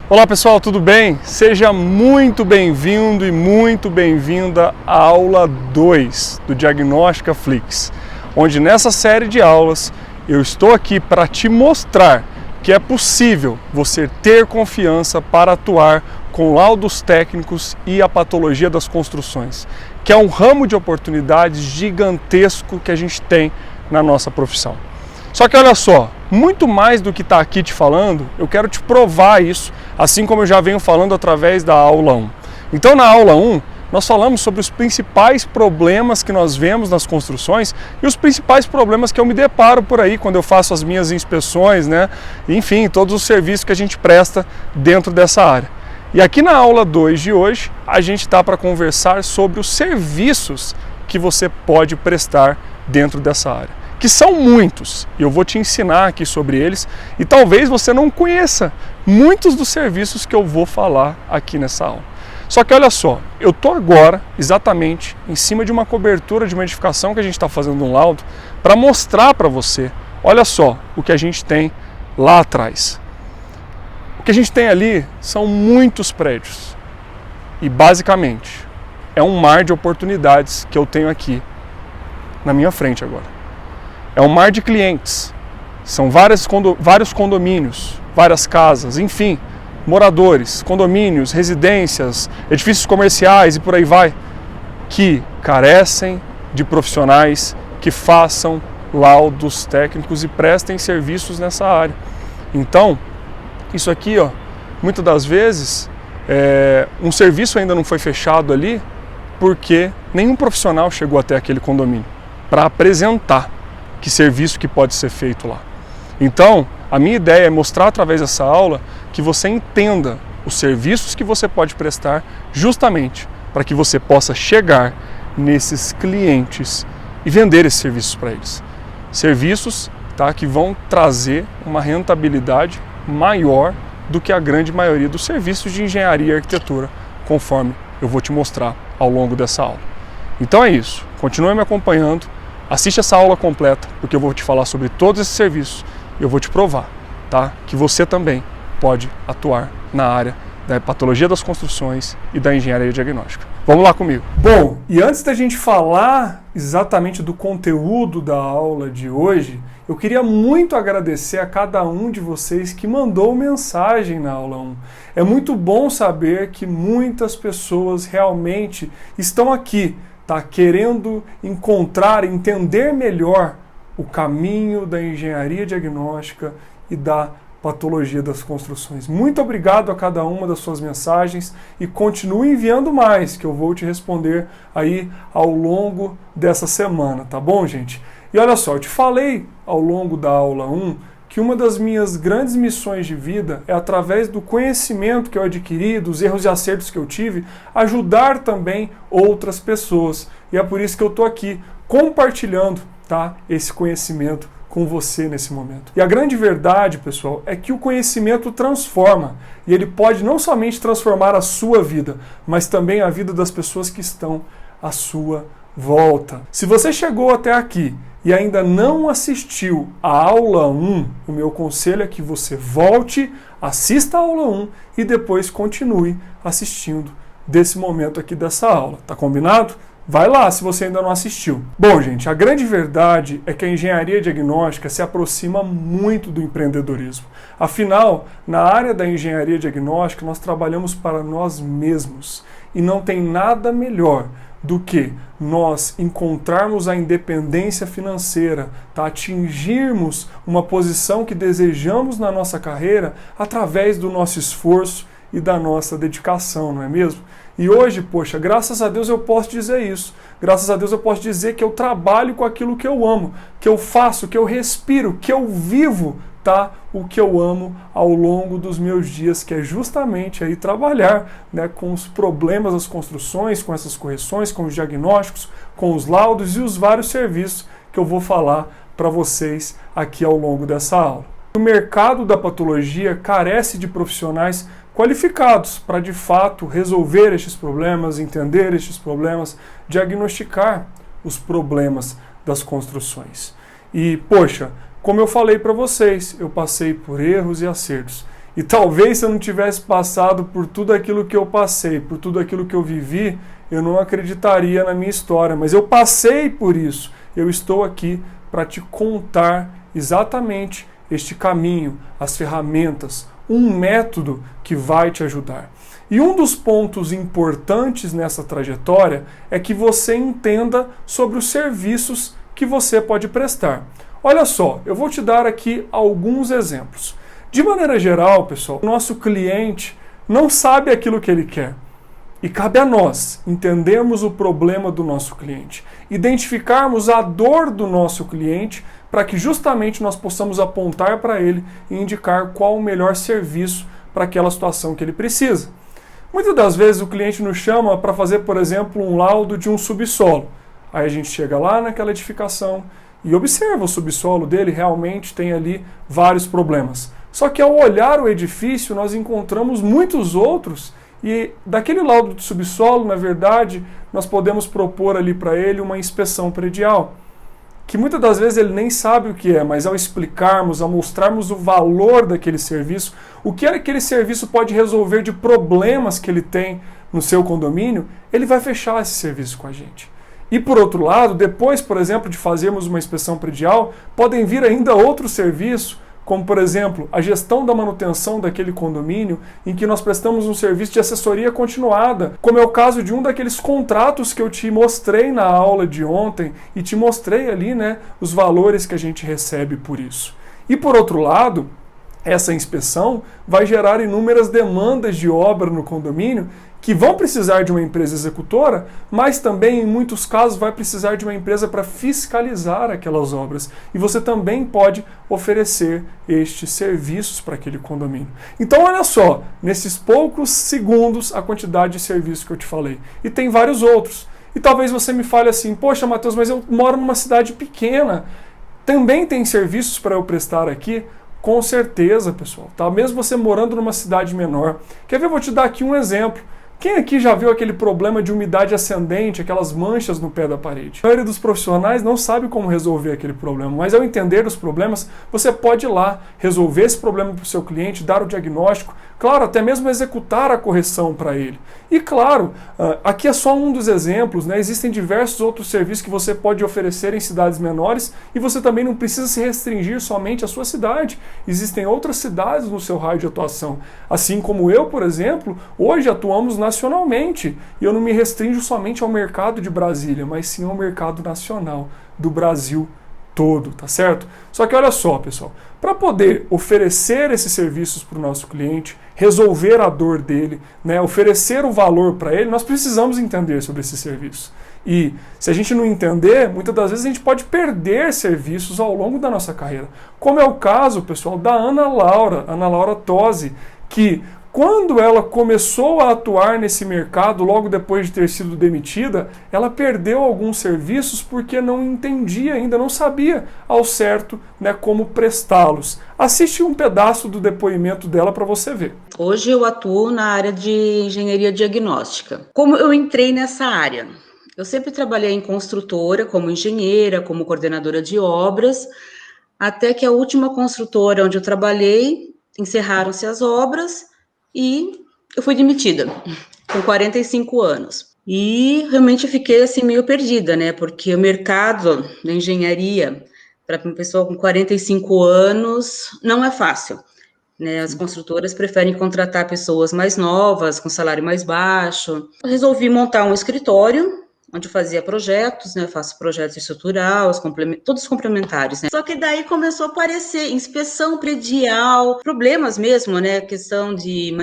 Olá pessoal, tudo bem? Seja muito bem-vindo e muito bem-vinda à aula 2 do Diagnóstica Flix, onde nessa série de aulas eu estou aqui para te mostrar que é possível você ter confiança para atuar com laudos técnicos e a patologia das construções, que é um ramo de oportunidades gigantesco que a gente tem na nossa profissão. Só que olha só, muito mais do que está aqui te falando, eu quero te provar isso, assim como eu já venho falando através da aula 1. Então na aula 1, nós falamos sobre os principais problemas que nós vemos nas construções e os principais problemas que eu me deparo por aí quando eu faço as minhas inspeções, né? Enfim, todos os serviços que a gente presta dentro dessa área. E aqui na aula 2 de hoje, a gente está para conversar sobre os serviços que você pode prestar dentro dessa área, que são muitos, e eu vou te ensinar aqui sobre eles, e talvez você não conheça muitos dos serviços que eu vou falar aqui nessa aula. Só que olha só, eu estou agora exatamente em cima de uma cobertura de uma edificação que a gente está fazendo um laudo, para mostrar para você, olha só, o que a gente tem lá atrás. O que a gente tem ali são muitos prédios, e basicamente é um mar de oportunidades que eu tenho aqui na minha frente agora. É um mar de clientes, são vários condomínios, várias casas, enfim, moradores, condomínios, residências, edifícios comerciais e por aí vai, que carecem de profissionais que façam laudos técnicos e prestem serviços nessa área. Então, isso aqui, ó, muitas das vezes, um serviço ainda não foi fechado ali porque nenhum profissional chegou até aquele condomínio para apresentar que serviço que pode ser feito lá. Então, a minha ideia é mostrar através dessa aula que você entenda os serviços que você pode prestar justamente para que você possa chegar nesses clientes e vender esses serviços para eles. Serviços, tá, que vão trazer uma rentabilidade maior do que a grande maioria dos serviços de engenharia e arquitetura, conforme eu vou te mostrar ao longo dessa aula. Então é isso, continue me acompanhando. Assiste essa aula completa, porque eu vou te falar sobre todos esses serviços e eu vou te provar, tá, que você também pode atuar na área da patologia das construções e da engenharia diagnóstica. Vamos lá comigo. Bom, e antes da gente falar exatamente do conteúdo da aula de hoje, eu queria muito agradecer a cada um de vocês que mandou mensagem na aula 1. É muito bom saber que muitas pessoas realmente estão aqui, tá querendo encontrar, entender melhor o caminho da engenharia diagnóstica e da patologia das construções. Muito obrigado a cada uma das suas mensagens e continue enviando mais, que eu vou te responder aí ao longo dessa semana, tá bom, gente? E olha só, eu te falei ao longo da aula 1 que uma das minhas grandes missões de vida é, através do conhecimento que eu adquiri, dos erros e acertos que eu tive, ajudar também outras pessoas. E é por isso que eu estou aqui compartilhando, tá, esse conhecimento com você nesse momento. E a grande verdade, pessoal, é que o conhecimento transforma. E ele pode não somente transformar a sua vida, mas também a vida das pessoas que estão à sua volta. Se você chegou até aqui e ainda não assistiu a aula 1, o meu conselho é que você volte, assista a aula 1 e depois continue assistindo desse momento aqui dessa aula. Tá combinado? Vai lá se você ainda não assistiu. Bom, gente, a grande verdade é que a engenharia diagnóstica se aproxima muito do empreendedorismo. Afinal, na área da engenharia diagnóstica, nós trabalhamos para nós mesmos e não tem nada melhor do que nós encontrarmos a independência financeira, tá? Atingirmos uma posição que desejamos na nossa carreira através do nosso esforço e da nossa dedicação, não é mesmo? E hoje, poxa, graças a Deus eu posso dizer isso. Graças a Deus eu posso dizer que eu trabalho com aquilo que eu amo, que eu faço, que eu respiro, que eu vivo, tá? O que eu amo ao longo dos meus dias, que é justamente aí trabalhar, né, com os problemas das construções, com essas correções, com os diagnósticos, com os laudos e os vários serviços que eu vou falar para vocês aqui ao longo dessa aula. O mercado da patologia carece de profissionais qualificados para, de fato, resolver estes problemas, entender estes problemas, diagnosticar os problemas das construções. E, poxa, como eu falei para vocês, eu passei por erros e acertos. E talvez se eu não tivesse passado por tudo aquilo que eu passei, por tudo aquilo que eu vivi, eu não acreditaria na minha história. Mas eu passei por isso. Eu estou aqui para te contar exatamente este caminho, as ferramentas, um método que vai te ajudar. E um dos pontos importantes nessa trajetória é que você entenda sobre os serviços que você pode prestar. Olha só, eu vou te dar aqui alguns exemplos. De maneira geral, pessoal, o nosso cliente não sabe aquilo que ele quer. E cabe a nós entendermos o problema do nosso cliente, identificarmos a dor do nosso cliente para que justamente nós possamos apontar para ele e indicar qual o melhor serviço para aquela situação que ele precisa. Muitas das vezes o cliente nos chama para fazer, por exemplo, um laudo de um subsolo. Aí a gente chega lá naquela edificação e observa o subsolo dele, realmente tem ali vários problemas. Só que ao olhar o edifício, nós encontramos muitos outros e daquele laudo de subsolo, na verdade, nós podemos propor ali para ele uma inspeção predial, que muitas das vezes ele nem sabe o que é, mas ao explicarmos, ao mostrarmos o valor daquele serviço, o que aquele serviço pode resolver de problemas que ele tem no seu condomínio, ele vai fechar esse serviço com a gente. E por outro lado, depois, por exemplo, de fazermos uma inspeção predial, podem vir ainda outros serviços, como por exemplo, a gestão da manutenção daquele condomínio, em que nós prestamos um serviço de assessoria continuada, como é o caso de um daqueles contratos que eu te mostrei na aula de ontem e te mostrei ali, né, os valores que a gente recebe por isso. E por outro lado, essa inspeção vai gerar inúmeras demandas de obra no condomínio que vão precisar de uma empresa executora, mas também, em muitos casos, vai precisar de uma empresa para fiscalizar aquelas obras. E você também pode oferecer estes serviços para aquele condomínio. Então, olha só, nesses poucos segundos, a quantidade de serviços que eu te falei. E tem vários outros. E talvez você me fale assim, poxa, Matheus, mas eu moro numa cidade pequena. Também tem serviços para eu prestar aqui? Com certeza, pessoal. Tá? Mesmo você morando numa cidade menor. Quer ver? Eu vou te dar aqui um exemplo. Quem aqui já viu aquele problema de umidade ascendente, aquelas manchas no pé da parede? A maioria dos profissionais não sabe como resolver aquele problema, mas ao entender os problemas, você pode ir lá resolver esse problema para o seu cliente, dar o diagnóstico, claro, até mesmo executar a correção para ele. E claro, aqui é só um dos exemplos, né? Existem diversos outros serviços que você pode oferecer em cidades menores e você também não precisa se restringir somente à sua cidade. Existem outras cidades no seu raio de atuação. Assim como eu, por exemplo, hoje atuamos nacionalmente e eu não me restringo somente ao mercado de Brasília, mas sim ao mercado nacional do Brasil todo, tá certo? Só que olha só, pessoal, para poder oferecer esses serviços para o nosso cliente, resolver a dor dele, né, oferecer o valor para ele, nós precisamos entender sobre esse serviço. E se a gente não entender, muitas das vezes a gente pode perder serviços ao longo da nossa carreira. Como é o caso, pessoal, da Ana Laura Tosi, que quando ela começou a atuar nesse mercado, logo depois de ter sido demitida, ela perdeu alguns serviços porque não entendia ainda, não sabia ao certo, né, como prestá-los. Assiste um pedaço do depoimento dela para você ver. Hoje eu atuo na área de engenharia diagnóstica. Como eu entrei nessa área? Eu sempre trabalhei em construtora, como engenheira, como coordenadora de obras, até que a última construtora onde eu trabalhei, encerraram-se as obras, e eu fui demitida, com 45 anos. E realmente fiquei assim meio perdida, né? Porque o mercado da engenharia, para uma pessoa com 45 anos, não é fácil, né? As construtoras preferem contratar pessoas mais novas, com salário mais baixo. Eu resolvi montar um escritório, onde eu fazia projetos, né? Eu faço projetos estruturais, todos complementares, né? Só que daí começou a aparecer inspeção predial, problemas mesmo, né? Questão de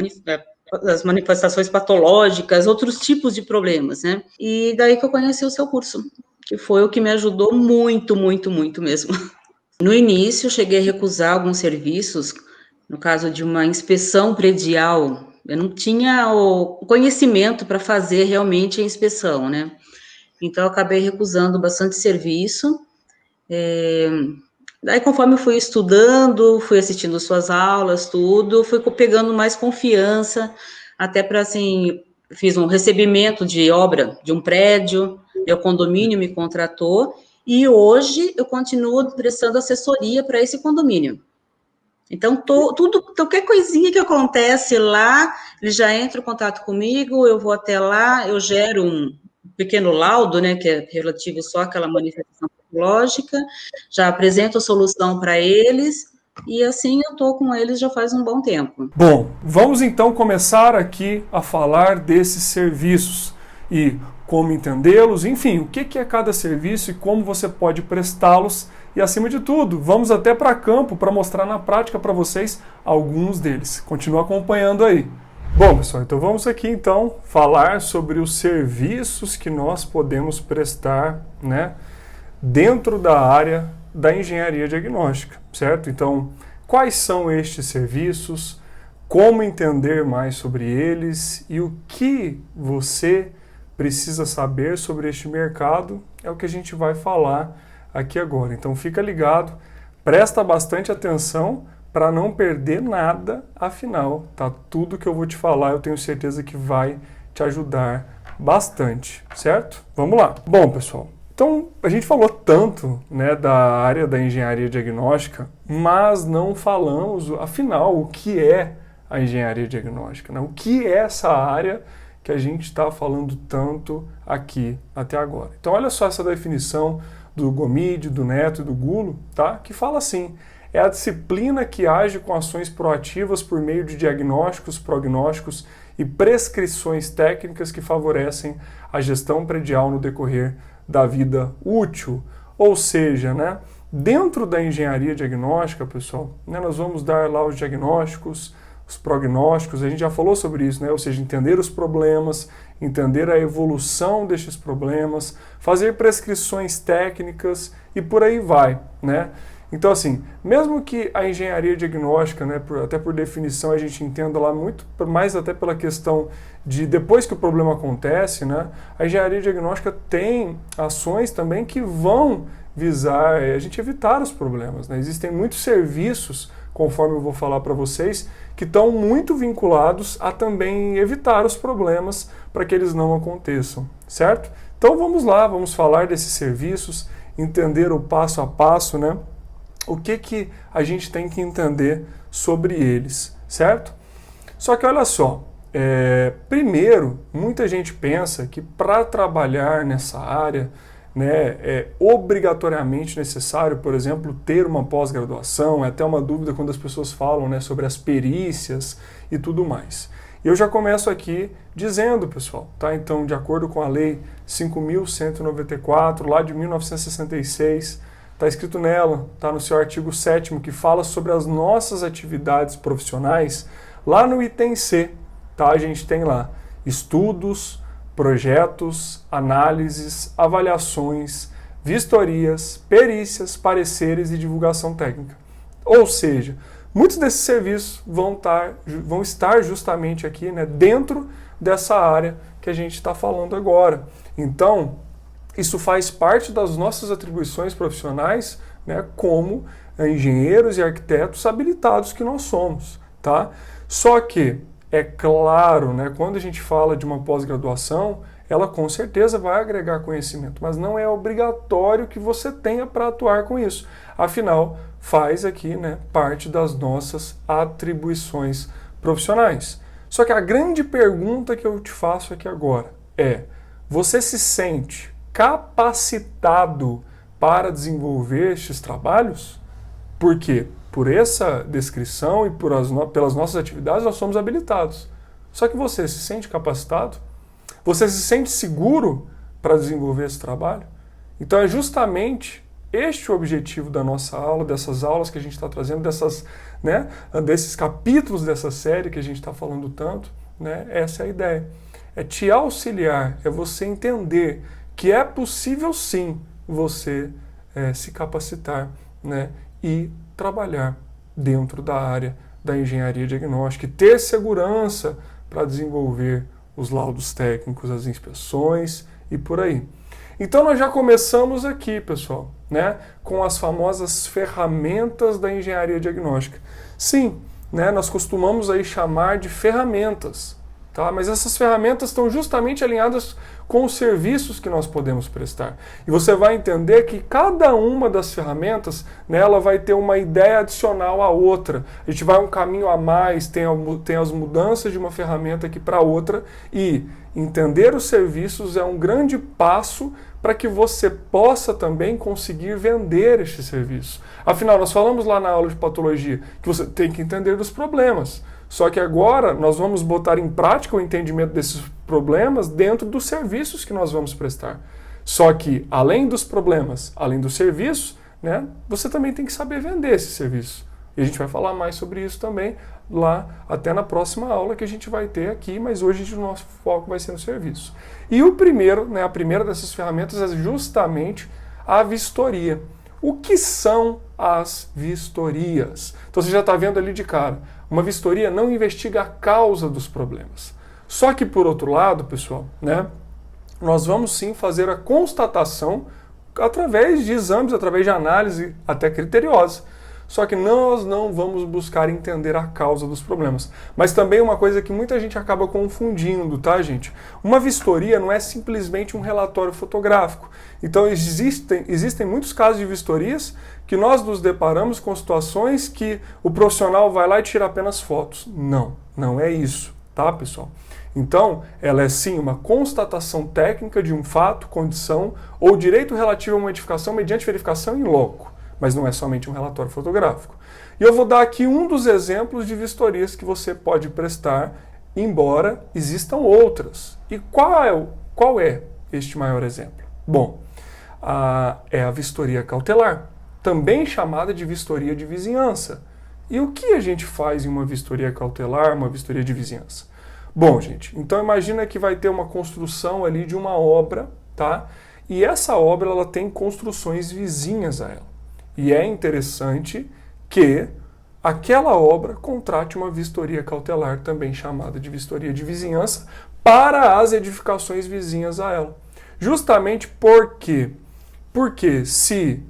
das manifestações patológicas, outros tipos de problemas, né? E daí que eu conheci o seu curso, que foi o que me ajudou muito, muito, muito mesmo. No início, eu cheguei a recusar alguns serviços, no caso de uma inspeção predial, eu não tinha o conhecimento para fazer realmente a inspeção, né? Então, eu acabei recusando bastante serviço. Daí, conforme eu fui estudando, fui assistindo suas aulas, tudo, fui pegando mais confiança, até para, assim, fiz um recebimento de obra de um prédio, meu condomínio me contratou, e hoje eu continuo prestando assessoria para esse condomínio. Então, qualquer coisinha que acontece lá, ele já entra em contato comigo, eu vou até lá, eu gero um pequeno laudo, né, que é relativo só àquela manifestação patológica, já apresento a solução para eles, e assim eu estou com eles já faz um bom tempo. Bom, vamos então começar aqui a falar desses serviços e como entendê-los, enfim, o que é cada serviço e como você pode prestá-los e, acima de tudo, vamos até para campo para mostrar na prática para vocês alguns deles. Continua acompanhando aí. Bom, pessoal, então vamos aqui então falar sobre os serviços que nós podemos prestar, né, dentro da área da engenharia diagnóstica, certo? Então, quais são estes serviços, como entender mais sobre eles e o que você precisa saber sobre este mercado é o que a gente vai falar aqui agora. Então fica ligado, presta bastante atenção para não perder nada, afinal, tá? Tudo que eu vou te falar eu tenho certeza que vai te ajudar bastante, certo? Vamos lá. Bom, pessoal, então a gente falou tanto, né, da área da engenharia diagnóstica, mas não falamos, afinal, o que é a engenharia diagnóstica, né? O que é essa área que a gente está falando tanto aqui até agora. Então olha só essa definição do Gomide, do Neto e do Gulo, tá? Que fala assim: é a disciplina que age com ações proativas por meio de diagnósticos, prognósticos e prescrições técnicas que favorecem a gestão predial no decorrer da vida útil. Ou seja, né, dentro da engenharia diagnóstica, pessoal, né, nós vamos dar lá os diagnósticos, os prognósticos, a gente já falou sobre isso, né? Ou seja, entender os problemas, entender a evolução destes problemas, fazer prescrições técnicas e por aí vai, né? Então, assim, mesmo que a engenharia diagnóstica, né, até por definição, a gente entenda lá muito mais até pela questão de depois que o problema acontece, né, a engenharia diagnóstica tem ações também que vão visar a gente evitar os problemas, né? Existem muitos serviços, conforme eu vou falar para vocês, que estão muito vinculados a também evitar os problemas para que eles não aconteçam, certo? Então vamos lá, vamos falar desses serviços, entender o passo a passo, né? O que a gente tem que entender sobre eles, certo? Só que olha só, primeiro, muita gente pensa que para trabalhar nessa área, né, é obrigatoriamente necessário, por exemplo, ter uma pós-graduação. É até uma dúvida quando as pessoas falam, né, sobre as perícias e tudo mais. E eu já começo aqui dizendo, pessoal, tá? Então, de acordo com a Lei 5.194, lá de 1966, está escrito nela, tá no seu artigo 7º, que fala sobre as nossas atividades profissionais. Lá no item C, tá? A gente tem lá estudos, projetos, análises, avaliações, vistorias, perícias, pareceres e divulgação técnica. Ou seja, muitos desses serviços vão estar justamente aqui, né, dentro dessa área que a gente está falando agora. Então, isso faz parte das nossas atribuições profissionais, né, como engenheiros e arquitetos habilitados que nós somos, tá? Só que é claro, né, quando a gente fala de uma pós-graduação, ela com certeza vai agregar conhecimento, mas não é obrigatório que você tenha para atuar com isso. Afinal, faz aqui, né, parte das nossas atribuições profissionais. Só que a grande pergunta que eu te faço aqui agora é: você se sente capacitado para desenvolver estes trabalhos? Por quê? Por essa descrição e pelas nossas atividades, nós somos habilitados. Só que você se sente capacitado? Você se sente seguro para desenvolver esse trabalho? Então é justamente este o objetivo da nossa aula, dessas aulas que a gente está trazendo, desses capítulos dessa série que a gente está falando tanto, né? Essa é a ideia. É te auxiliar, é você entender que é possível sim você se capacitar, né, e trabalhar dentro da área da engenharia diagnóstica e ter segurança para desenvolver os laudos técnicos, as inspeções e por aí. Então nós já começamos aqui, pessoal, né, com as famosas ferramentas da engenharia diagnóstica. Sim, né, nós costumamos aí chamar de ferramentas, tá? Mas essas ferramentas estão justamente alinhadas com os serviços que nós podemos prestar. E você vai entender que cada uma das ferramentas, né, ela vai ter uma ideia adicional à outra. A gente vai um caminho a mais, tem as mudanças de uma ferramenta aqui para outra, e entender os serviços é um grande passo para que você possa também conseguir vender este serviço. Afinal, nós falamos lá na aula de patologia que você tem que entender dos problemas. Só que agora nós vamos botar em prática o entendimento desses problemas dentro dos serviços que nós vamos prestar. Só que, além dos problemas, além dos serviços, né, você também tem que saber vender esse serviço. E a gente vai falar mais sobre isso também lá até na próxima aula que a gente vai ter aqui, mas hoje o nosso foco vai ser no serviço. E o primeiro, né, a primeira dessas ferramentas é justamente a vistoria. O que são as vistorias? Então você já está vendo ali de cara, uma vistoria não investiga a causa dos problemas. Só que por outro lado, pessoal, né, nós vamos sim fazer a constatação através de exames, através de análise até criteriosa. Só que nós não vamos buscar entender a causa dos problemas. Mas também uma coisa que muita gente acaba confundindo, tá, gente? Uma vistoria não é simplesmente um relatório fotográfico. Então existem muitos casos de vistorias que nós nos deparamos com situações que o profissional vai lá e tira apenas fotos. Não, não é isso, tá, pessoal? Então, ela é sim uma constatação técnica de um fato, condição ou direito relativo a uma edificação mediante verificação in loco. Mas não é somente um relatório fotográfico. E eu vou dar aqui um dos exemplos de vistorias que você pode prestar, embora existam outras. E qual é este maior exemplo? Bom, é a vistoria cautelar, também chamada de vistoria de vizinhança. E o que a gente faz em uma vistoria cautelar, uma vistoria de vizinhança? Bom, gente, então imagina que vai ter uma construção ali de uma obra, tá? E essa obra ela tem construções vizinhas a ela. E é interessante que aquela obra contrate uma vistoria cautelar, também chamada de vistoria de vizinhança, para as edificações vizinhas a ela. Justamente porque se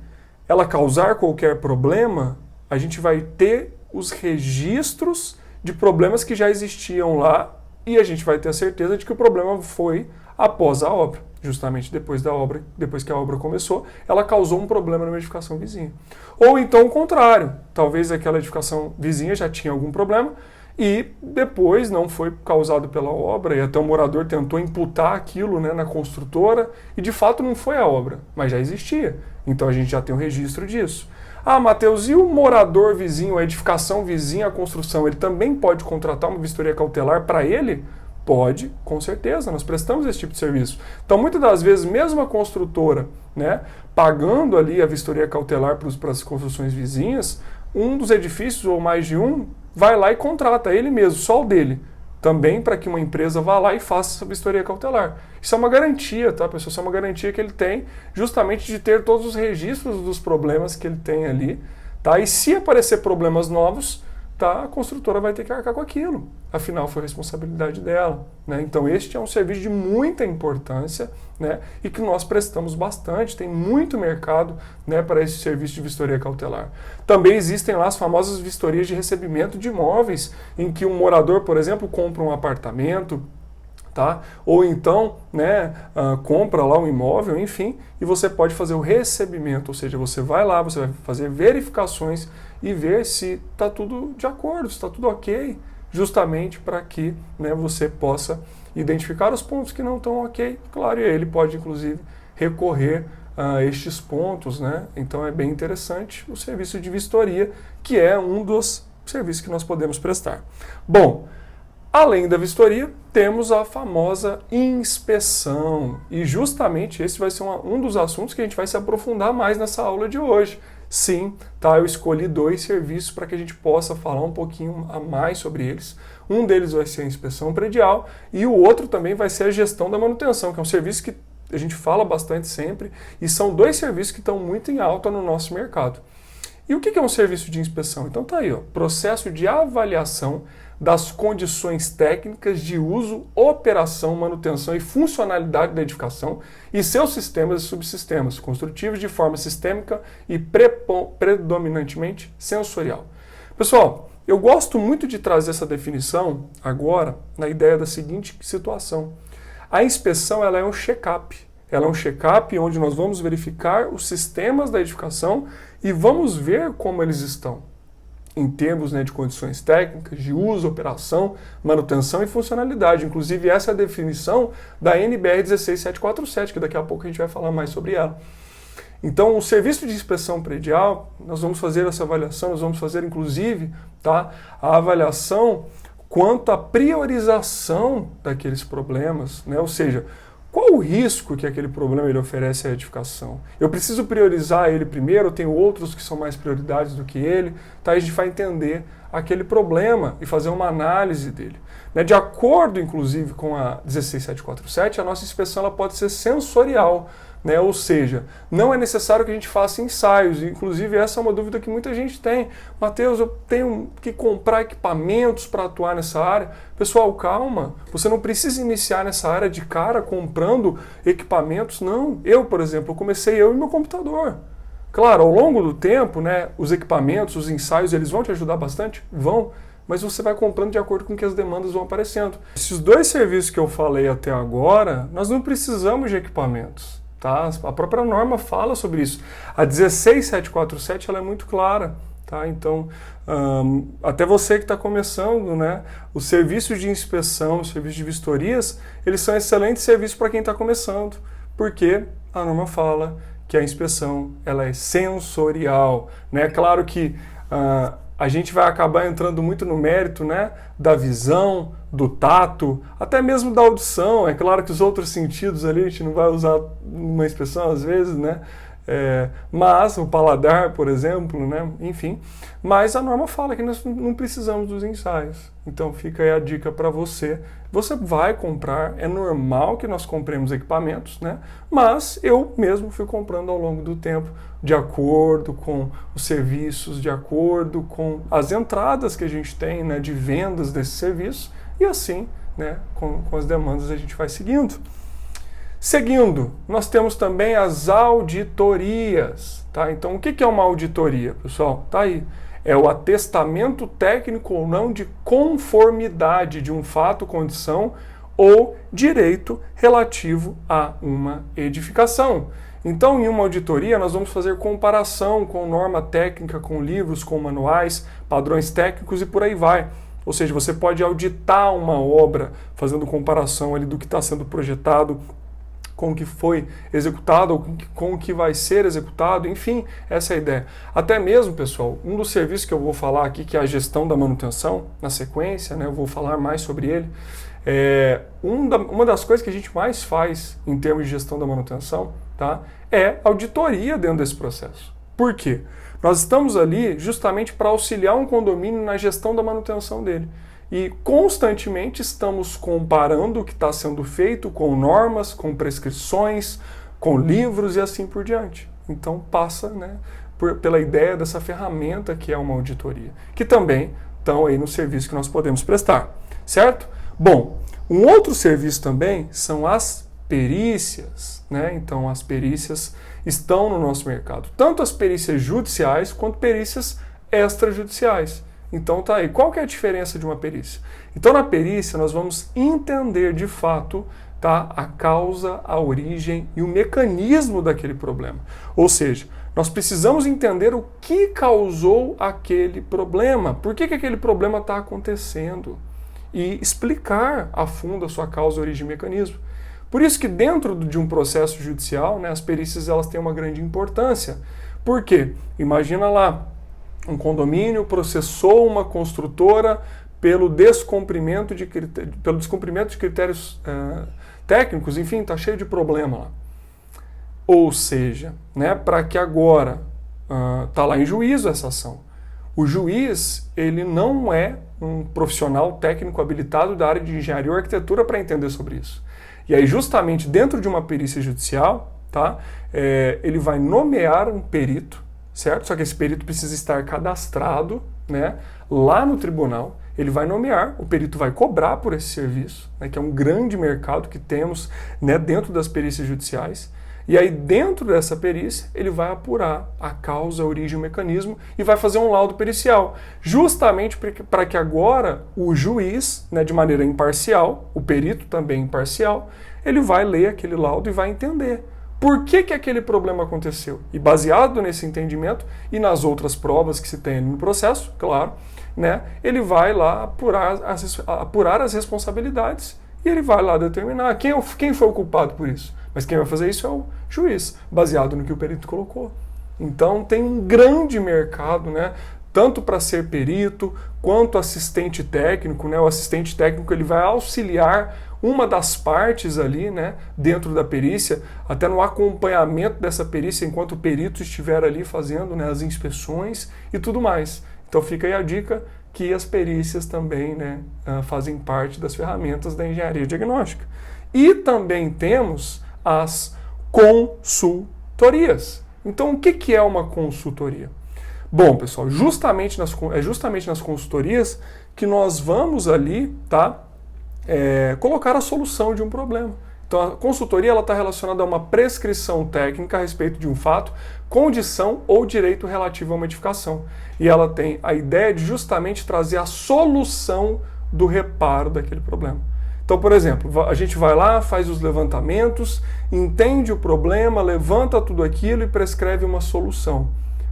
ela causar qualquer problema, a gente vai ter os registros de problemas que já existiam lá e a gente vai ter a certeza de que o problema foi após a obra. Justamente depois que a obra começou, ela causou um problema numa edificação vizinha. Ou então o contrário, talvez aquela edificação vizinha já tinha algum problema e depois não foi causado pela obra e até o morador tentou imputar aquilo, né, na construtora e de fato não foi a obra, mas já existia. Então a gente já tem um registro disso. Ah, Matheus, e o morador vizinho, a edificação vizinha, a construção, ele também pode contratar uma vistoria cautelar para ele? Pode, com certeza, nós prestamos esse tipo de serviço. Então, muitas das vezes, mesmo a construtora, né, pagando ali a vistoria cautelar para as construções vizinhas, um dos edifícios, ou mais de um, vai lá e contrata ele mesmo, só o dele, também para que uma empresa vá lá e faça essa vistoria cautelar. Isso é uma garantia, tá, pessoal? Isso é uma garantia que ele tem justamente de ter todos os registros dos problemas que ele tem ali, tá? E se aparecer problemas novos, tá, a construtora vai ter que arcar com aquilo. Afinal, foi responsabilidade dela, né? Então, este é um serviço de muita importância, né, e que nós prestamos bastante. Tem muito mercado, né, para esse serviço de vistoria cautelar. Também existem lá as famosas vistorias de recebimento de imóveis, em que um morador, por exemplo, compra um apartamento, tá? Ou então, né, compra lá um imóvel, enfim, e você pode fazer o recebimento, ou seja, você vai lá, você vai fazer verificações e ver se está tudo de acordo, se está tudo ok, justamente para que, né, você possa identificar os pontos que não estão ok. Claro, e ele pode, inclusive, recorrer a estes pontos, né? Então é bem interessante o serviço de vistoria, que é um dos serviços que nós podemos prestar. Bom, além da vistoria, temos a famosa inspeção. E justamente esse vai ser um dos assuntos que a gente vai se aprofundar mais nessa aula de hoje. Sim, tá? Eu escolhi 2 serviços para que a gente possa falar um pouquinho a mais sobre eles. Um deles vai ser a inspeção predial e o outro também vai ser a gestão da manutenção, que é um serviço que a gente fala bastante sempre e são 2 serviços que estão muito em alta no nosso mercado. E o que é um serviço de inspeção? Então tá aí, ó, processo de avaliação das condições técnicas de uso, operação, manutenção e funcionalidade da edificação e seus sistemas e subsistemas construtivos de forma sistêmica e predominantemente sensorial. Pessoal, Eu gosto muito de trazer essa definição agora na ideia da seguinte situação. A inspeção ela é um check-up. Ela é um check-up onde nós vamos verificar os sistemas da edificação e vamos ver como eles estão, em termos, né, de condições técnicas, de uso, operação, manutenção e funcionalidade. Inclusive, essa é a definição da NBR 16747, que daqui a pouco a gente vai falar mais sobre ela. Então, o serviço de inspeção predial, nós vamos fazer essa avaliação, nós vamos fazer, inclusive, tá, a avaliação quanto à priorização daqueles problemas, né? Ou seja, qual o risco que aquele problema ele oferece à edificação? Eu preciso priorizar ele primeiro, eu tenho outros que são mais prioridades do que ele, tá? A gente vai entender aquele problema e fazer uma análise dele. Né? De acordo, inclusive, com a 16747, a nossa inspeção ela pode ser sensorial. Né? Ou seja, não é necessário que a gente faça ensaios, inclusive essa é uma dúvida que muita gente tem. Mateus, eu tenho que comprar equipamentos para atuar nessa área. Pessoal, calma, você não precisa iniciar nessa área de cara comprando equipamentos, não. Eu, por exemplo, comecei eu e meu computador. Claro, ao longo do tempo, né, os equipamentos, os ensaios, eles vão te ajudar bastante? Vão. Mas você vai comprando de acordo com que as demandas vão aparecendo. Esses dois serviços que eu falei até agora, nós não precisamos de equipamentos. Tá? A própria norma fala sobre isso. A 16747 ela é muito clara. Tá? Então, até você que está começando, né, os serviços de inspeção, os serviços de vistorias, eles são excelentes serviços para quem está começando, porque a norma fala que a inspeção ela é sensorial. Né? Claro que a gente vai acabar entrando muito no mérito, né, da visão, do tato, até mesmo da audição. É claro que os outros sentidos ali a gente não vai usar numa inspeção às vezes, né? Mas o paladar, por exemplo, né? Enfim. Mas a norma fala que nós não precisamos dos ensaios. Então fica aí a dica para você. Você vai comprar, é normal que nós compremos equipamentos, né? Mas eu mesmo fui comprando ao longo do tempo, de acordo com os serviços, de acordo com as entradas que a gente tem, né, de vendas desse serviço, e assim, né, com as demandas a gente vai seguindo. Seguindo, nós temos também as auditorias. Tá? Então, o que é uma auditoria, pessoal? Tá aí. É o atestamento técnico ou não de conformidade de um fato, condição ou direito relativo a uma edificação. Então, em uma auditoria, nós vamos fazer comparação com norma técnica, com livros, com manuais, padrões técnicos e por aí vai. Ou seja, você pode auditar uma obra fazendo comparação ali do que está sendo projetado com o que foi executado ou com o que vai ser executado, enfim, essa é a ideia. Até mesmo, pessoal, um dos serviços que eu vou falar aqui, que é a gestão da manutenção, na sequência, né, eu vou falar mais sobre ele, uma das coisas que a gente mais faz em termos de gestão da manutenção, tá, é auditoria dentro desse processo. Por quê? Nós estamos ali justamente para auxiliar um condomínio na gestão da manutenção dele. E constantemente estamos comparando o que está sendo feito com normas, com prescrições, com livros e assim por diante. Então passa, né, pela ideia dessa ferramenta que é uma auditoria, que também estão aí no serviço que nós podemos prestar, certo? Bom, um outro serviço também são as perícias, né? Então as perícias estão no nosso mercado, tanto as perícias judiciais quanto perícias extrajudiciais. Então tá aí, qual que é a diferença de uma perícia? Então na perícia nós vamos entender de fato, tá, a causa, a origem e o mecanismo daquele problema. Ou seja, nós precisamos entender o que causou aquele problema, por que aquele problema está acontecendo e explicar a fundo a sua causa, origem e mecanismo. Por isso que dentro de um processo judicial, né, as perícias elas têm uma grande importância. Por quê? Imagina lá, um condomínio processou uma construtora pelo descumprimento de critérios técnicos, enfim, está cheio de problema lá. Ou seja, né, para que agora está lá em juízo essa ação. O juiz, ele não é um profissional técnico habilitado da área de engenharia ou arquitetura para entender sobre isso. E aí, justamente dentro de uma perícia judicial, tá, ele vai nomear um perito, certo? Só que esse perito precisa estar cadastrado, né, lá no tribunal. Ele vai nomear, o perito vai cobrar por esse serviço, né, que é um grande mercado que temos, né, dentro das perícias judiciais. E aí, dentro dessa perícia, ele vai apurar a causa, a origem, o mecanismo e vai fazer um laudo pericial. Justamente para que agora o juiz, né, de maneira imparcial, o perito também imparcial, ele vai ler aquele laudo e vai entender por que aquele problema aconteceu. E baseado nesse entendimento e nas outras provas que se tem no processo, claro, né, ele vai lá apurar as responsabilidades e ele vai lá determinar quem foi o culpado por isso. Mas quem vai fazer isso é o juiz, baseado no que o perito colocou. Então tem um grande mercado, né? Tanto para ser perito, quanto assistente técnico, né? O assistente técnico ele vai auxiliar uma das partes ali, né? Dentro da perícia, até no acompanhamento dessa perícia, enquanto o perito estiver ali fazendo, né, as inspeções e tudo mais. Então fica aí a dica que as perícias também, né, fazem parte das ferramentas da engenharia diagnóstica. E também temos as consultorias. Então, o que é uma consultoria? Bom, pessoal, justamente nas consultorias que nós vamos ali, tá, colocar a solução de um problema. Então, a consultoria está relacionada a uma prescrição técnica a respeito de um fato, condição ou direito relativo a uma edificação. E ela tem a ideia de justamente trazer a solução do reparo daquele problema. Então, por exemplo, a gente vai lá, faz os levantamentos, entende o problema, levanta tudo aquilo e prescreve uma solução.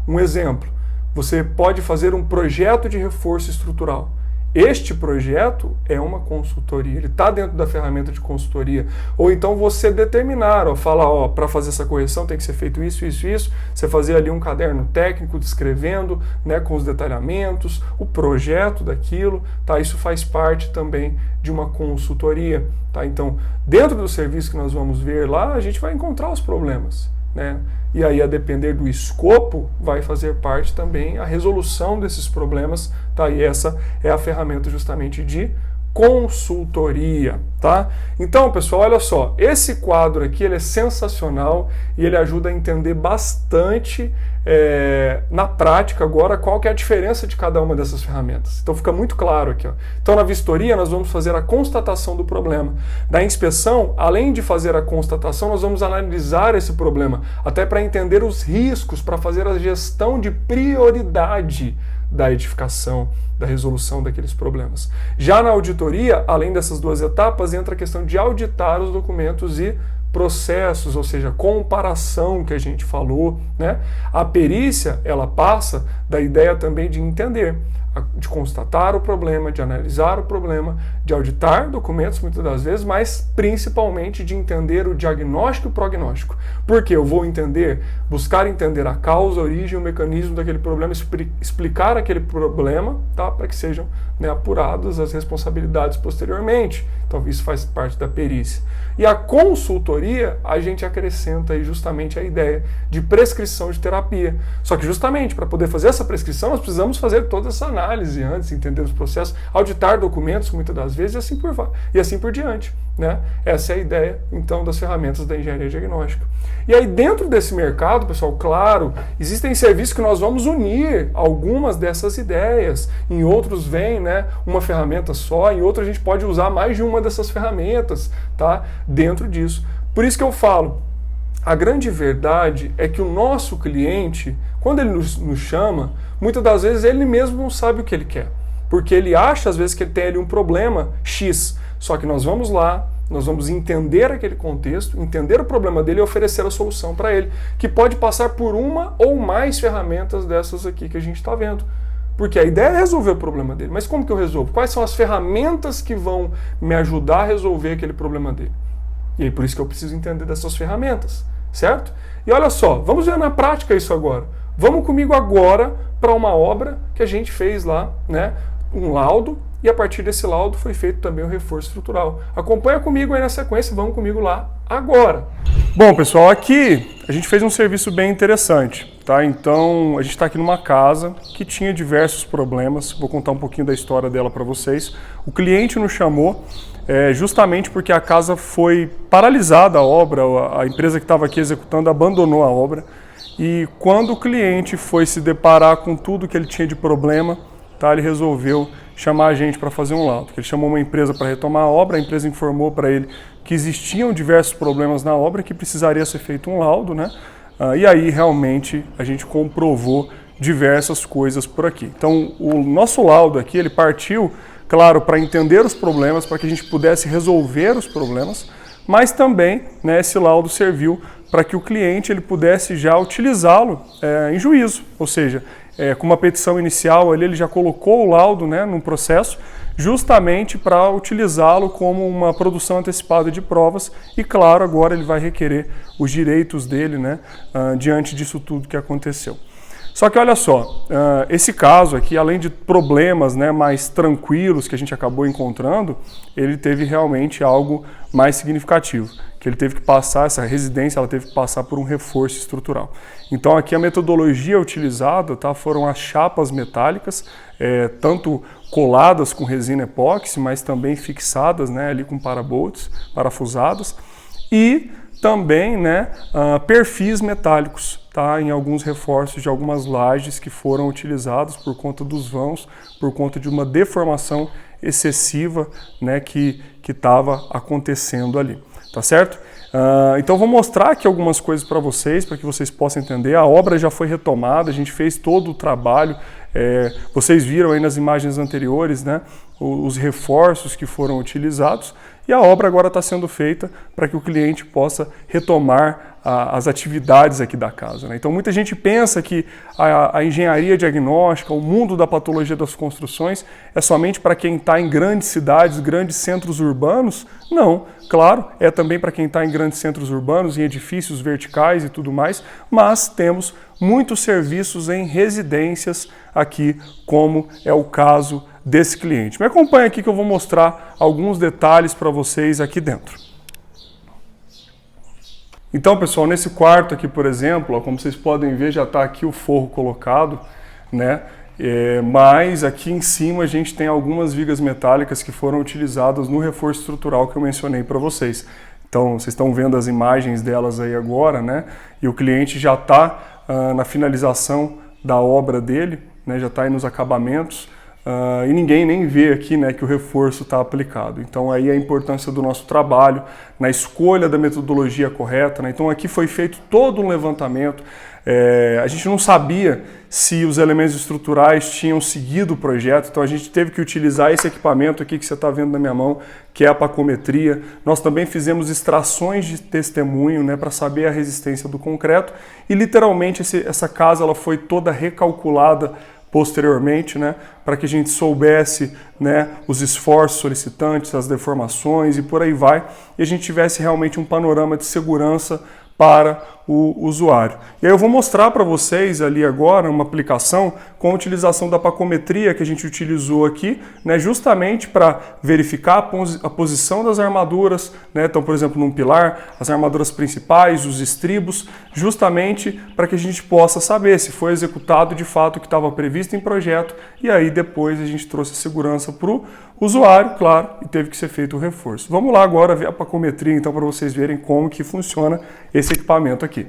Um exemplo, você pode fazer um projeto de reforço estrutural. Este projeto é uma consultoria, ele está dentro da ferramenta de consultoria. Ou então você determinar, fala, para fazer essa correção tem que ser feito isso, isso, isso. Você fazer ali um caderno técnico descrevendo, né, com os detalhamentos, o projeto daquilo, tá? Isso faz parte também de uma consultoria, tá? Então, dentro do serviço que nós vamos ver lá, a gente vai encontrar os problemas, né? E aí, a depender do escopo, vai fazer parte também a resolução desses problemas, tá? E essa é a ferramenta justamente de consultoria, tá? Então, pessoal, olha só, esse quadro aqui ele é sensacional e ele ajuda a entender bastante na prática agora qual que é a diferença de cada uma dessas ferramentas. Então fica muito claro aqui, ó. Então na vistoria nós vamos fazer a constatação do problema. Na inspeção, além de fazer a constatação, nós vamos analisar esse problema, até para entender os riscos, para fazer a gestão de prioridade da edificação, da resolução daqueles problemas. Já na auditoria, além dessas duas etapas, entra a questão de auditar os documentos e processos, ou seja, comparação que a gente falou, né? A perícia, ela passa da ideia também de entender, de constatar o problema, de analisar o problema, de auditar documentos muitas das vezes, mas principalmente de entender o diagnóstico e o prognóstico. Porque eu vou buscar entender a causa, a origem, o mecanismo daquele problema, explicar aquele problema, tá? Para que sejam, né, apuradas as responsabilidades posteriormente. Então isso faz parte da perícia. E a consultoria, a gente acrescenta aí justamente a ideia de prescrição de terapia. Só que justamente para poder fazer essa prescrição, nós precisamos fazer toda essa análise antes, entender os processos, auditar documentos muitas das vezes e assim por diante, né? Essa é a ideia, então, das ferramentas da engenharia diagnóstica. E aí dentro desse mercado, pessoal, claro, existem serviços que nós vamos unir algumas dessas ideias, em outros vem, né, uma ferramenta só, em outros a gente pode usar mais de uma dessas ferramentas, tá, dentro disso. Por isso que eu falo, a grande verdade é que o nosso cliente, quando ele nos chama, muitas das vezes ele mesmo não sabe o que ele quer, porque ele acha às vezes que ele tem ali um problema X, só que nós vamos lá, nós vamos entender aquele contexto, entender o problema dele e oferecer a solução para ele, que pode passar por uma ou mais ferramentas dessas aqui que a gente está vendo. Porque a ideia é resolver o problema dele. Mas como que eu resolvo? Quais são as ferramentas que vão me ajudar a resolver aquele problema dele? E aí por isso que eu preciso entender dessas ferramentas, certo? E olha só, vamos ver na prática isso agora. Vamos comigo agora para uma obra que a gente fez lá, né? Um laudo, e a partir desse laudo foi feito também o reforço estrutural. Acompanha comigo aí na sequência, vamos comigo lá agora. Bom, pessoal, aqui a gente fez um serviço bem interessante, tá? Então, a gente está aqui numa casa que tinha diversos problemas, vou contar um pouquinho da história dela para vocês. O cliente nos chamou justamente porque a casa foi paralisada, a obra, a empresa que estava aqui executando abandonou a obra, e quando o cliente foi se deparar com tudo que ele tinha de problema, tá, ele resolveu chamar a gente para fazer um laudo. Ele chamou uma empresa para retomar a obra, a empresa informou para ele que existiam diversos problemas na obra, que precisaria ser feito um laudo, né? E aí realmente a gente comprovou diversas coisas por aqui. Então o nosso laudo aqui, ele partiu, claro, para entender os problemas, para que a gente pudesse resolver os problemas, mas também, né, esse laudo serviu para que o cliente ele pudesse já utilizá-lo em juízo, ou seja, com uma petição inicial ali, ele já colocou o laudo, né, num processo, justamente para utilizá-lo como uma produção antecipada de provas e, claro, agora ele vai requerer os direitos dele, né, diante disso tudo que aconteceu. Só que olha só, esse caso aqui, além de problemas, né, mais tranquilos que a gente acabou encontrando, ele teve realmente algo mais significativo, que ele teve que passar, essa residência ela teve que passar por um reforço estrutural. Então aqui a metodologia utilizada, tá, foram as chapas metálicas, tanto coladas com resina epóxi, mas também fixadas, né, ali com parabolts, parafusadas, e também, né, perfis metálicos, tá, em alguns reforços de algumas lajes que foram utilizados por conta dos vãos, por conta de uma deformação excessiva, né, que estava acontecendo ali, tá certo? Então vou mostrar aqui algumas coisas para que vocês possam entender. A obra já foi retomada, a gente fez todo o trabalho, vocês viram aí nas imagens anteriores, né, os reforços que foram utilizados, e a obra agora está sendo feita para que o cliente possa retomar as atividades aqui da casa, né? Então muita gente pensa que a engenharia diagnóstica, o mundo da patologia das construções é somente para quem está em grandes cidades, grandes centros urbanos. Não, claro, é também para quem está em grandes centros urbanos, em edifícios verticais e tudo mais, mas temos muitos serviços em residências aqui, como é o caso desse cliente. Me acompanha aqui que eu vou mostrar alguns detalhes para vocês aqui dentro. Então, pessoal, nesse quarto aqui, por exemplo, ó, como vocês podem ver, já está aqui o forro colocado, né? Mas aqui em cima a gente tem algumas vigas metálicas que foram utilizadas no reforço estrutural que eu mencionei para vocês. Então, vocês estão vendo as imagens delas aí agora, né? E o cliente já está na finalização da obra dele, né? Já está aí nos acabamentos. E ninguém nem vê aqui, né, que o reforço está aplicado. Então aí a importância do nosso trabalho, na escolha da metodologia correta, né? Então aqui foi feito todo um levantamento, a gente não sabia se os elementos estruturais tinham seguido o projeto, então a gente teve que utilizar esse equipamento aqui que você está vendo na minha mão, que é a pacometria. Nós também fizemos extrações de testemunho, né, para saber a resistência do concreto, e literalmente essa casa ela foi toda recalculada posteriormente, né, para que a gente soubesse, né, os esforços solicitantes, as deformações e por aí vai, e a gente tivesse realmente um panorama de segurança para o usuário. E aí eu vou mostrar para vocês ali agora uma aplicação com a utilização da pacometria que a gente utilizou aqui, né, justamente para verificar a posição das armaduras, né, então, por exemplo, num pilar, as armaduras principais, os estribos, justamente para que a gente possa saber se foi executado de fato o que estava previsto em projeto, e aí depois a gente trouxe a segurança para o usuário, claro, e teve que ser feito o reforço. Vamos lá agora ver a pacometria, então, para vocês verem como que funciona esse equipamento aqui.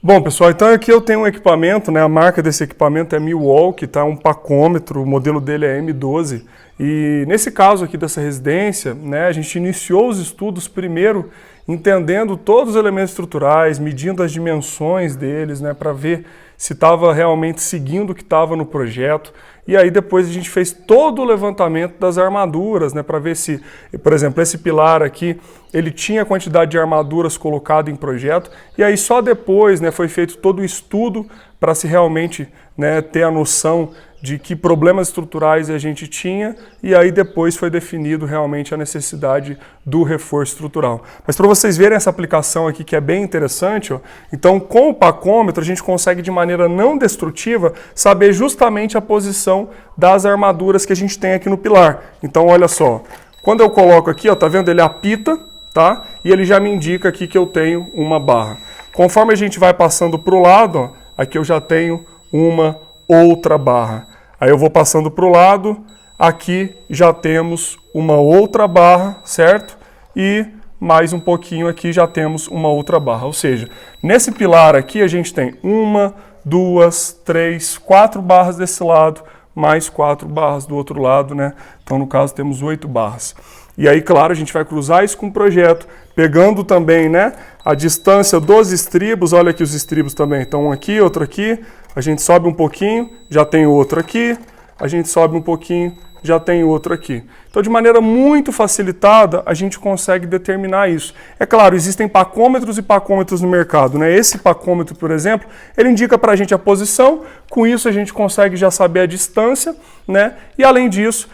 Bom, pessoal, então aqui eu tenho um equipamento, né, a marca desse equipamento é Milwaukee, tá, um pacômetro, o modelo dele é M12, e nesse caso aqui dessa residência, né, a gente iniciou os estudos primeiro entendendo todos os elementos estruturais, medindo as dimensões deles, né, para ver se estava realmente seguindo o que estava no projeto. E aí depois a gente fez todo o levantamento das armaduras, né, para ver se, por exemplo, esse pilar aqui, ele tinha a quantidade de armaduras colocada em projeto, e aí só depois, né, foi feito todo o estudo para se realmente, né, ter a noção de que problemas estruturais a gente tinha, e aí depois foi definido realmente a necessidade do reforço estrutural. Mas para vocês verem essa aplicação aqui que é bem interessante, ó, então com o pacômetro a gente consegue de maneira não destrutiva saber justamente a posição das armaduras que a gente tem aqui no pilar. Então olha só, quando eu coloco aqui, ó, tá vendo? Ele apita, tá? E ele já me indica aqui que eu tenho uma barra. Conforme a gente vai passando para o lado, ó, aqui eu já tenho uma outra barra. Aí eu vou passando para o lado, aqui já temos uma outra barra, certo? E mais um pouquinho aqui já temos uma outra barra. Ou seja, nesse pilar aqui a gente tem 1, 2, 3, 4 barras desse lado, mais 4 barras do outro lado, né? Então no caso temos 8 barras. E aí, claro, a gente vai cruzar isso com o projeto, pegando também, né, a distância dos estribos. Olha aqui os estribos também, então um aqui, outro aqui, a gente sobe um pouquinho, já tem outro aqui, a gente sobe um pouquinho, já tem outro aqui. Então, de maneira muito facilitada, a gente consegue determinar isso. É claro, existem pacômetros e pacômetros no mercado, né? Esse pacômetro, por exemplo, ele indica para a gente a posição, com isso a gente consegue já saber a distância, né? E além disso,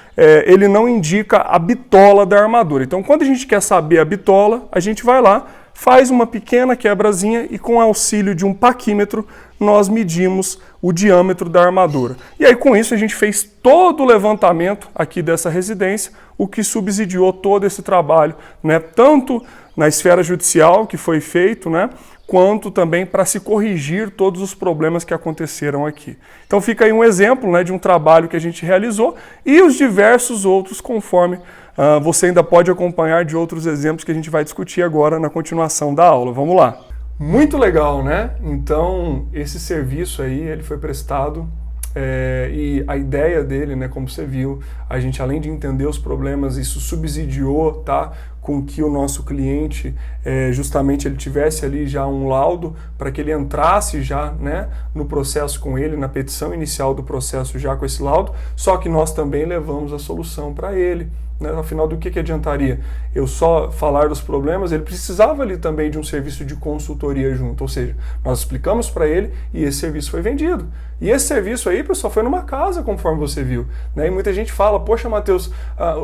ele não indica a bitola da armadura. Então, quando a gente quer saber a bitola, a gente vai lá, faz uma pequena quebrazinha e com o auxílio de um paquímetro nós medimos o diâmetro da armadura. E aí com isso a gente fez todo o levantamento aqui dessa residência, o que subsidiou todo esse trabalho, né, tanto na esfera judicial que foi feito, né, quanto também para se corrigir todos os problemas que aconteceram aqui. Então fica aí um exemplo, né, de um trabalho que a gente realizou e os diversos outros conforme você ainda pode acompanhar de outros exemplos que a gente vai discutir agora na continuação da aula. Vamos lá. Muito legal, né? Então, esse serviço aí, ele foi prestado e a ideia dele, né, como você viu, a gente além de entender os problemas, isso subsidiou, tá, com que o nosso cliente, justamente ele tivesse ali já um laudo para que ele entrasse já, né, no processo com ele, na petição inicial do processo já com esse laudo, só que nós também levamos a solução para ele. Né? Afinal, do que adiantaria eu só falar dos problemas? Ele precisava ali também de um serviço de consultoria junto, ou seja, nós explicamos para ele e esse serviço foi vendido. E esse serviço aí, pessoal, foi numa casa, conforme você viu. Né? E muita gente fala, poxa, Matheus,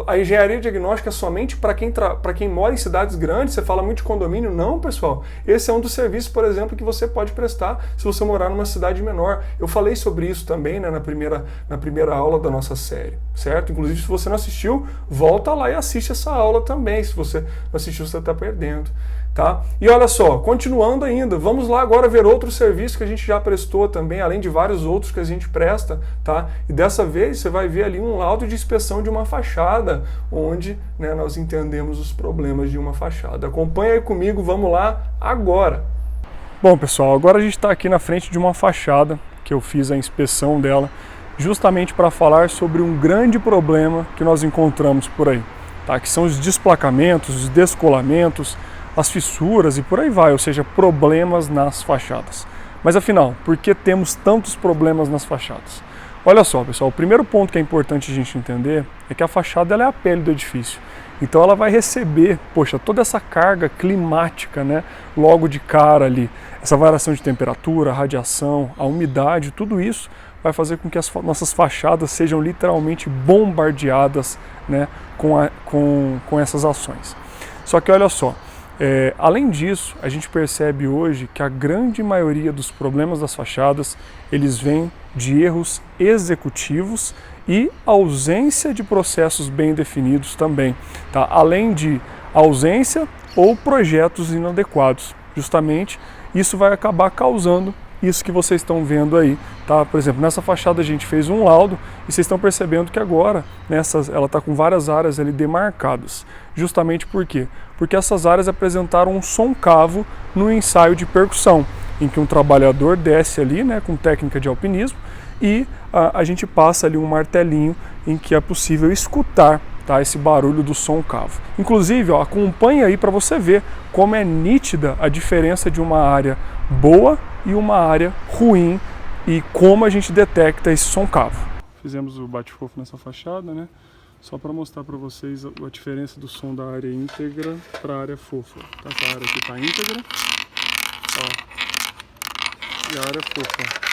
a engenharia diagnóstica é somente para quem mora em cidades grandes, você fala muito de condomínio. Não, pessoal, esse é um dos serviços, por exemplo, que você pode prestar se você morar numa cidade menor. Eu falei sobre isso também, né, na primeira aula da nossa série, certo? Inclusive, se você não assistiu, volta lá e assiste essa aula também. Se você não assistiu, você está perdendo. Tá? E olha só, continuando ainda, vamos lá agora ver outro serviço que a gente já prestou também, além de vários outros que a gente presta, tá? E dessa vez você vai ver ali um laudo de inspeção de uma fachada, onde, né, nós entendemos os problemas de uma fachada. Acompanha aí comigo, vamos lá agora. Bom, pessoal, agora a gente está aqui na frente de uma fachada, que eu fiz a inspeção dela, justamente para falar sobre um grande problema que nós encontramos por aí, tá? Que são os desplacamentos, os descolamentos, as fissuras e por aí vai, ou seja, problemas nas fachadas. Mas afinal, por que temos tantos problemas nas fachadas? Olha só, pessoal, o primeiro ponto que é importante a gente entender é que a fachada ela é a pele do edifício. Então ela vai receber, poxa, toda essa carga climática, né, logo de cara ali. Essa variação de temperatura, a radiação, a umidade, tudo isso vai fazer com que as nossas fachadas sejam literalmente bombardeadas, né, com essas ações. Só que olha só, além disso, a gente percebe hoje que a grande maioria dos problemas das fachadas, eles vêm de erros executivos e ausência de processos bem definidos também, tá? Além de ausência ou projetos inadequados. Justamente, isso vai acabar causando isso que vocês estão vendo aí, tá? Por exemplo, nessa fachada a gente fez um laudo e vocês estão percebendo que agora ela está com várias áreas ali demarcadas. Justamente por quê? Porque essas áreas apresentaram um soncavo no ensaio de percussão, em que um trabalhador desce ali, né, com técnica de alpinismo e a gente passa ali um martelinho em que é possível escutar, tá, esse barulho do soncavo. Inclusive, ó, acompanha aí para você ver como é nítida a diferença de uma área boa e uma área ruim e como a gente detecta esse soncavo. Fizemos o bate-fofo nessa fachada, né? Só para mostrar para vocês a diferença do som da área íntegra para a área fofa. Tá? Essa área aqui está íntegra, ó, e a área fofa.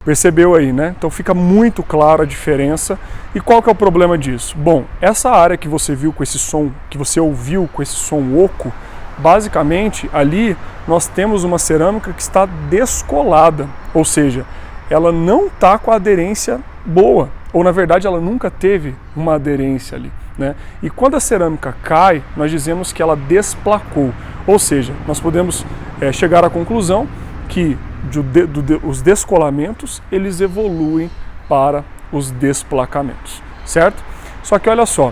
Percebeu aí, né? Então fica muito clara a diferença. E qual que é o problema disso? Bom, essa área que você viu com esse som, que você ouviu com esse som oco, basicamente ali nós temos uma cerâmica que está descolada, ou seja, ela não está com a aderência boa, ou na verdade ela nunca teve uma aderência ali, né? E quando a cerâmica cai, nós dizemos que ela desplacou, ou seja, nós podemos chegar à conclusão que os descolamentos, eles evoluem para os desplacamentos, certo? Só que olha só,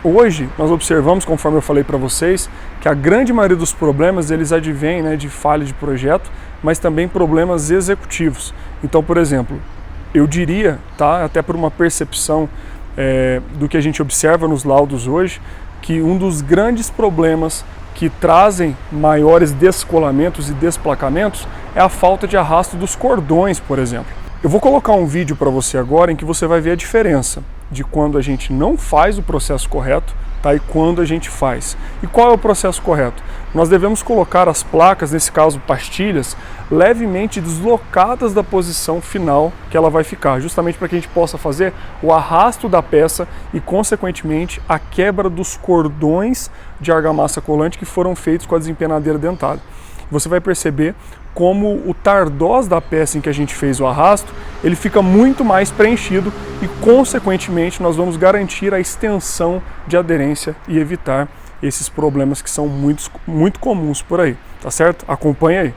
Hoje nós observamos, conforme eu falei para vocês, que a grande maioria dos problemas eles advêm, né, de falha de projeto, mas também problemas executivos. Então, por exemplo, eu diria, tá, até por uma percepção do que a gente observa nos laudos hoje, que um dos grandes problemas que trazem maiores descolamentos e desplacamentos é a falta de arrasto dos cordões, por exemplo. Eu vou colocar um vídeo para você agora em que você vai ver a diferença de quando a gente não faz o processo correto, tá, e quando a gente faz. E qual é o processo correto? Nós devemos colocar as placas, nesse caso pastilhas, levemente deslocadas da posição final que ela vai ficar, justamente para que a gente possa fazer o arrasto da peça e, consequentemente, a quebra dos cordões de argamassa colante que foram feitos com a desempenadeira dentada. Você vai perceber como o tardós da peça em que a gente fez o arrasto, ele fica muito mais preenchido e, consequentemente, nós vamos garantir a extensão de aderência e evitar esses problemas que são muito comuns por aí, tá certo? Acompanhe aí.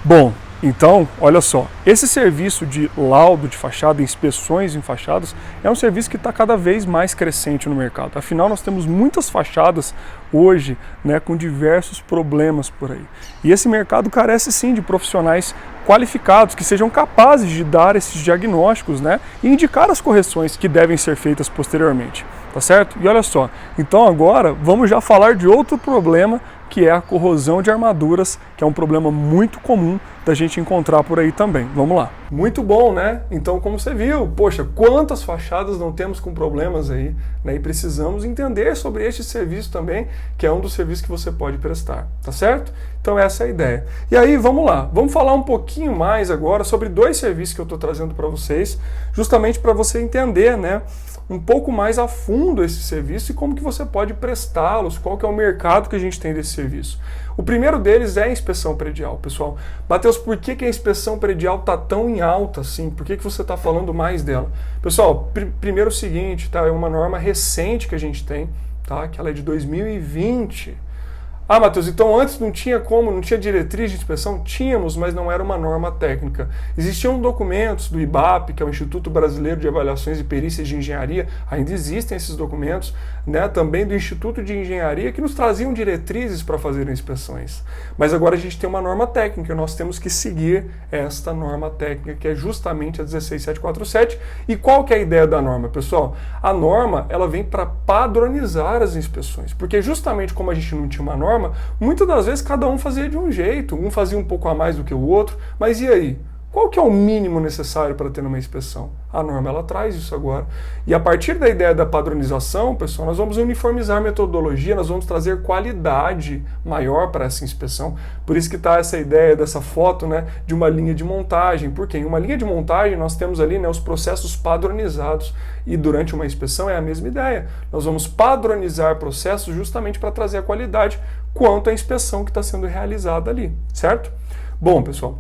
Bom, então, olha só, esse serviço de laudo de fachada, inspeções em fachadas, é um serviço que está cada vez mais crescente no mercado. Afinal, nós temos muitas fachadas hoje, né, com diversos problemas por aí. E esse mercado carece sim de profissionais qualificados que sejam capazes de dar esses diagnósticos, né, e indicar as correções que devem ser feitas posteriormente, tá certo? E olha só, então agora vamos já falar de outro problema, que é a corrosão de armaduras, que é um problema muito comum da gente encontrar por aí também. Vamos lá. Muito bom, né? Então, como você viu, poxa, quantas fachadas não temos com problemas aí, né? E precisamos entender sobre este serviço também, que é um dos serviços que você pode prestar, tá certo? Então essa é a ideia. E aí, vamos lá. Vamos falar um pouquinho mais agora sobre dois serviços que eu estou trazendo para vocês, justamente para você entender, né, um pouco mais a fundo esse serviço e como que você pode prestá-los, qual que é o mercado que a gente tem desse serviço. O primeiro deles é a inspeção predial, pessoal. Matheus, por que a inspeção predial está tão em alta assim? Por que você está falando mais dela? Pessoal, primeiro o seguinte, tá? É uma norma recente que a gente tem, tá? Que ela é de 2020. Ah, Matheus, então antes não tinha como, não tinha diretriz de inspeção? Tínhamos, mas não era uma norma técnica. Existiam documentos do IBAP, que é o Instituto Brasileiro de Avaliações e Perícias de Engenharia, ainda existem esses documentos, né, também do Instituto de Engenharia, que nos traziam diretrizes para fazer inspeções. Mas agora a gente tem uma norma técnica, nós temos que seguir esta norma técnica, que é justamente a 16747. E qual que é a ideia da norma, pessoal? A norma, ela vem para padronizar as inspeções, porque justamente como a gente não tinha uma norma, muitas das vezes cada um fazia de um jeito, um fazia um pouco a mais do que o outro, mas e aí? Qual que é o mínimo necessário para ter uma inspeção? A norma ela traz isso agora. E a partir da ideia da padronização, pessoal, nós vamos uniformizar a metodologia, nós vamos trazer qualidade maior para essa inspeção. Por isso que está essa ideia dessa foto, né, de uma linha de montagem. Porque em uma linha de montagem nós temos ali, né, os processos padronizados. E durante uma inspeção é a mesma ideia. Nós vamos padronizar processos justamente para trazer a qualidade quanto à inspeção que está sendo realizada ali, certo? Bom, pessoal,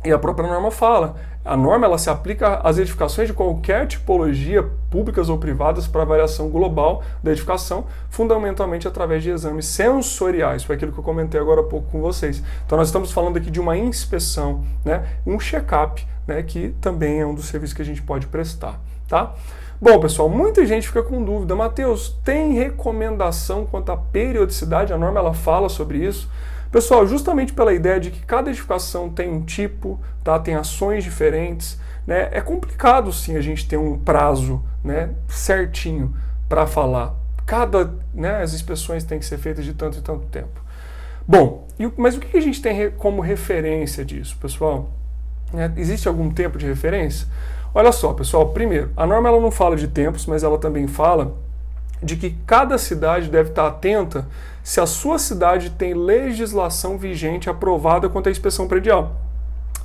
e a própria norma fala, a norma ela se aplica às edificações de qualquer tipologia, públicas ou privadas, para avaliação global da edificação, fundamentalmente através de exames sensoriais, foi aquilo que eu comentei agora há pouco com vocês. Então nós estamos falando aqui de uma inspeção, né, um check-up, né, que também é um dos serviços que a gente pode prestar, tá? Bom, pessoal, muita gente fica com dúvida, Matheus, tem recomendação quanto à periodicidade? A norma ela fala sobre isso. Pessoal, justamente pela ideia de que cada edificação tem um tipo, tá? Tem ações diferentes, né? É complicado sim a gente ter um prazo, né, certinho para falar. Né, as inspeções têm que ser feitas de tanto e tanto tempo. Bom, mas o que a gente tem como referência disso, pessoal? Existe algum tempo de referência? Olha só, pessoal, primeiro, a norma ela não fala de tempos, mas ela também fala de que cada cidade deve estar atenta se a sua cidade tem legislação vigente aprovada quanto à inspeção predial.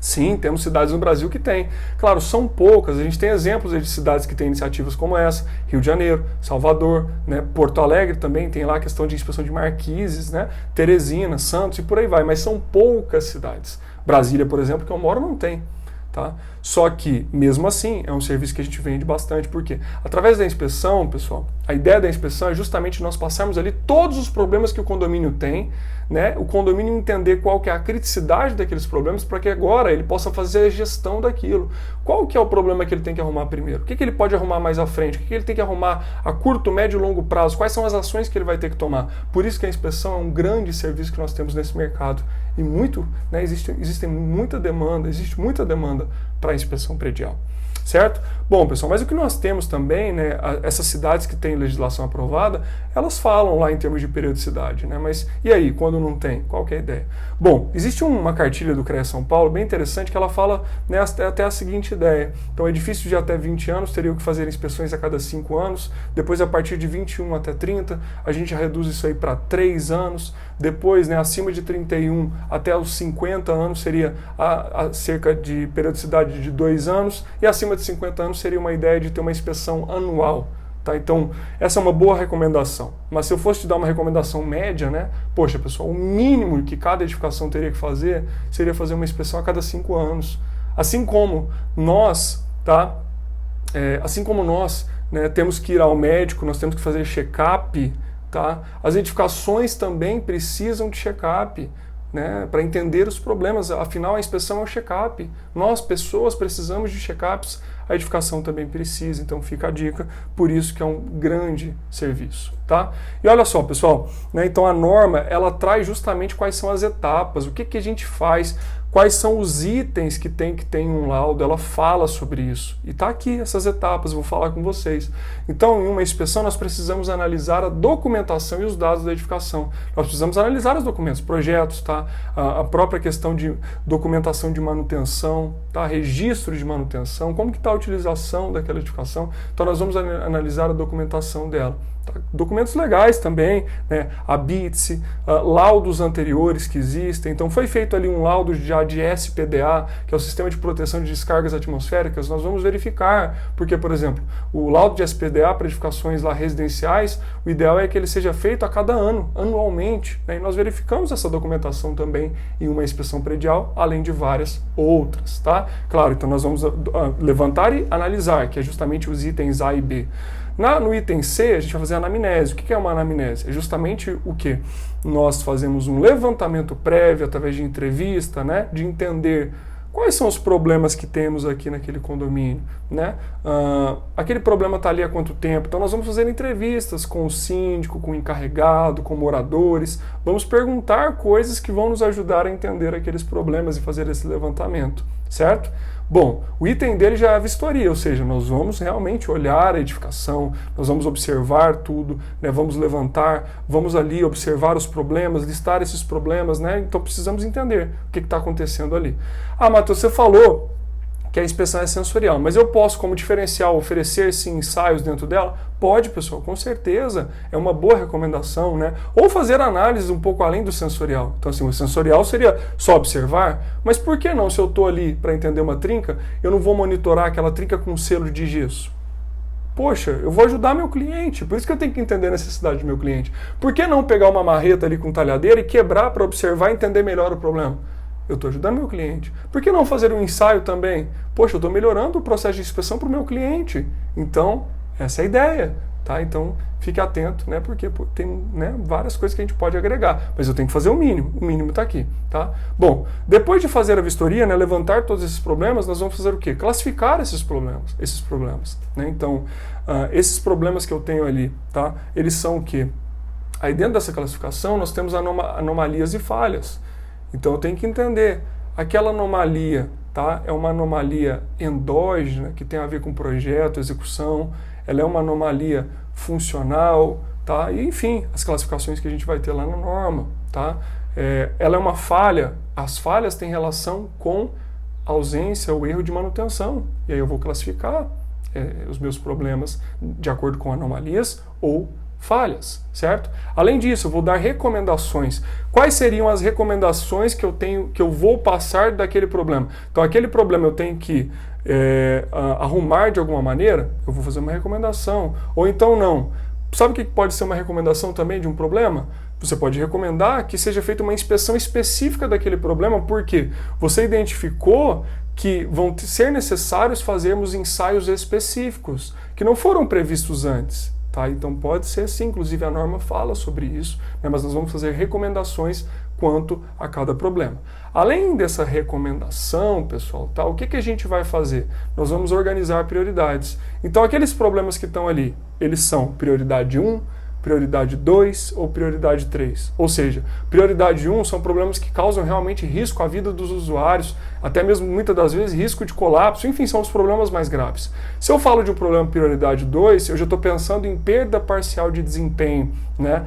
Sim, temos cidades no Brasil que têm. Claro, são poucas. A gente tem exemplos de cidades que têm iniciativas como essa. Rio de Janeiro, Salvador, né? Porto Alegre também tem lá a questão de inspeção de marquises, né? Teresina, Santos e por aí vai. Mas são poucas cidades. Brasília, por exemplo, que eu moro, não tem. Tá? Só que, mesmo assim, é um serviço que a gente vende bastante. Por quê? Através da inspeção, pessoal, a ideia da inspeção é justamente nós passarmos ali todos os problemas que o condomínio tem, né? O condomínio entender qual que é a criticidade daqueles problemas para que agora ele possa fazer a gestão daquilo. Qual que é o problema que ele tem que arrumar primeiro? O que ele pode arrumar mais à frente? O que ele tem que arrumar a curto, médio e longo prazo? Quais são as ações que ele vai ter que tomar? Por isso que a inspeção é um grande serviço que nós temos nesse mercado. E né, existe muita demanda para a inspeção predial. Certo? Bom, pessoal, mas o que nós temos também, né, essas cidades que têm legislação aprovada, elas falam lá em termos de periodicidade, né? Mas e aí, quando não tem? Qual que é a ideia? Bom, existe uma cartilha do CREA São Paulo bem interessante que ela fala, né, até a seguinte ideia. Então, edifícios de até 20 anos teriam que fazer inspeções a cada 5 anos, depois a partir de 21 até 30, a gente reduz isso aí para 3 anos, depois, né, acima de 31 até os 50 anos seria a cerca de periodicidade de 2 anos, e acima de 50 anos seria uma ideia de ter uma inspeção anual. Tá? Então, essa é uma boa recomendação. Mas se eu fosse te dar uma recomendação média, né? Poxa, pessoal, o mínimo que cada edificação teria que fazer seria fazer uma inspeção a cada 5 anos. Assim como nós, tá? Né, temos que ir ao médico, nós temos que fazer check-up, tá? As edificações também precisam de check-up, né, para entender os problemas. Afinal, a inspeção é um check-up. Nós, pessoas, precisamos de check-ups, a edificação também precisa, então fica a dica, por isso que é um grande serviço. Tá? E olha só, pessoal, né, então a norma, ela traz justamente quais são as etapas, o que, que a gente faz, quais são os itens que tem que ter em um laudo, ela fala sobre isso. E está aqui essas etapas, vou falar com vocês. Então, em uma inspeção, nós precisamos analisar a documentação e os dados da edificação. Nós precisamos analisar os documentos, projetos, tá? A própria questão de documentação de manutenção, tá? Registro de manutenção, como que está a utilização daquela edificação. Então, nós vamos analisar a documentação dela. Documentos legais também, né? A BITS, laudos anteriores que existem. Então foi feito ali um laudo já de SPDA, que é o Sistema de Proteção de Descargas Atmosféricas. Nós vamos verificar, porque, por exemplo, o laudo de SPDA para edificações lá residenciais, o ideal é que ele seja feito a cada ano, anualmente, né? E nós verificamos essa documentação também em uma inspeção predial, além de várias outras, tá? Claro, então nós vamos levantar e analisar, que é justamente os itens A e B. No item C, a gente vai fazer a anamnese. O que é uma anamnese? É justamente o que? Nós fazemos um levantamento prévio, através de entrevista, né, de entender quais são os problemas que temos aqui naquele condomínio. Né? Aquele problema está ali há quanto tempo? Então nós vamos fazer entrevistas com o síndico, com o encarregado, com moradores. Vamos perguntar coisas que vão nos ajudar a entender aqueles problemas e fazer esse levantamento. Certo? Bom, o item dele já é a vistoria, ou seja, nós vamos realmente olhar a edificação, nós vamos observar tudo, né, vamos levantar, vamos ali observar os problemas, listar esses problemas, né, então precisamos entender o que está acontecendo ali. Ah, Matheus, você falou que a inspeção é sensorial, mas eu posso, como diferencial, oferecer sim ensaios dentro dela? Pode, pessoal, com certeza, é uma boa recomendação, né? Ou fazer análises um pouco além do sensorial. Então, assim, o sensorial seria só observar, mas por que não, se eu estou ali para entender uma trinca, eu não vou monitorar aquela trinca com selo de gesso? Poxa, eu vou ajudar meu cliente, por isso que eu tenho que entender a necessidade do meu cliente. Por que não pegar uma marreta ali com talhadeira e quebrar para observar e entender melhor o problema? Eu estou ajudando meu cliente. Por que não fazer um ensaio também? Poxa, eu estou melhorando o processo de inspeção para o meu cliente. Então, essa é a ideia. Tá? Então, fique atento, né? Porque tem, né, várias coisas que a gente pode agregar. Mas eu tenho que fazer o mínimo está aqui. Tá? Bom, depois de fazer a vistoria, né, levantar todos esses problemas, nós vamos fazer o quê? Classificar esses problemas. Né? Então, esses problemas que eu tenho ali, tá? Eles são o quê? Aí dentro dessa classificação, nós temos anomalias e falhas. Então eu tenho que entender, aquela anomalia, tá, é uma anomalia endógena, que tem a ver com projeto, execução, ela é uma anomalia funcional, tá, e enfim, as classificações que a gente vai ter lá na norma. Tá? Ela é uma falha, as falhas têm relação com ausência ou erro de manutenção. E aí eu vou classificar os meus problemas de acordo com anomalias ou falhas, certo? Além disso, eu vou dar recomendações. Quais seriam as recomendações que eu vou passar daquele problema? Então, aquele problema eu tenho que arrumar de alguma maneira, eu vou fazer uma recomendação. Ou então não. Sabe o que pode ser uma recomendação também de um problema? Você pode recomendar que seja feita uma inspeção específica daquele problema, porque você identificou que vão ser necessários fazermos ensaios específicos, que não foram previstos antes. Tá? Então pode ser sim, inclusive a norma fala sobre isso, né? Mas nós vamos fazer recomendações quanto a cada problema. Além dessa recomendação, pessoal, tá? O que a gente vai fazer? Nós vamos organizar prioridades. Então aqueles problemas que estão ali, eles são prioridade 1, prioridade 2 ou prioridade 3. Ou seja, prioridade 1 são problemas que causam realmente risco à vida dos usuários, até mesmo muitas das vezes risco de colapso, enfim, são os problemas mais graves. Se eu falo de um problema prioridade 2, eu já estou pensando em perda parcial de desempenho, né?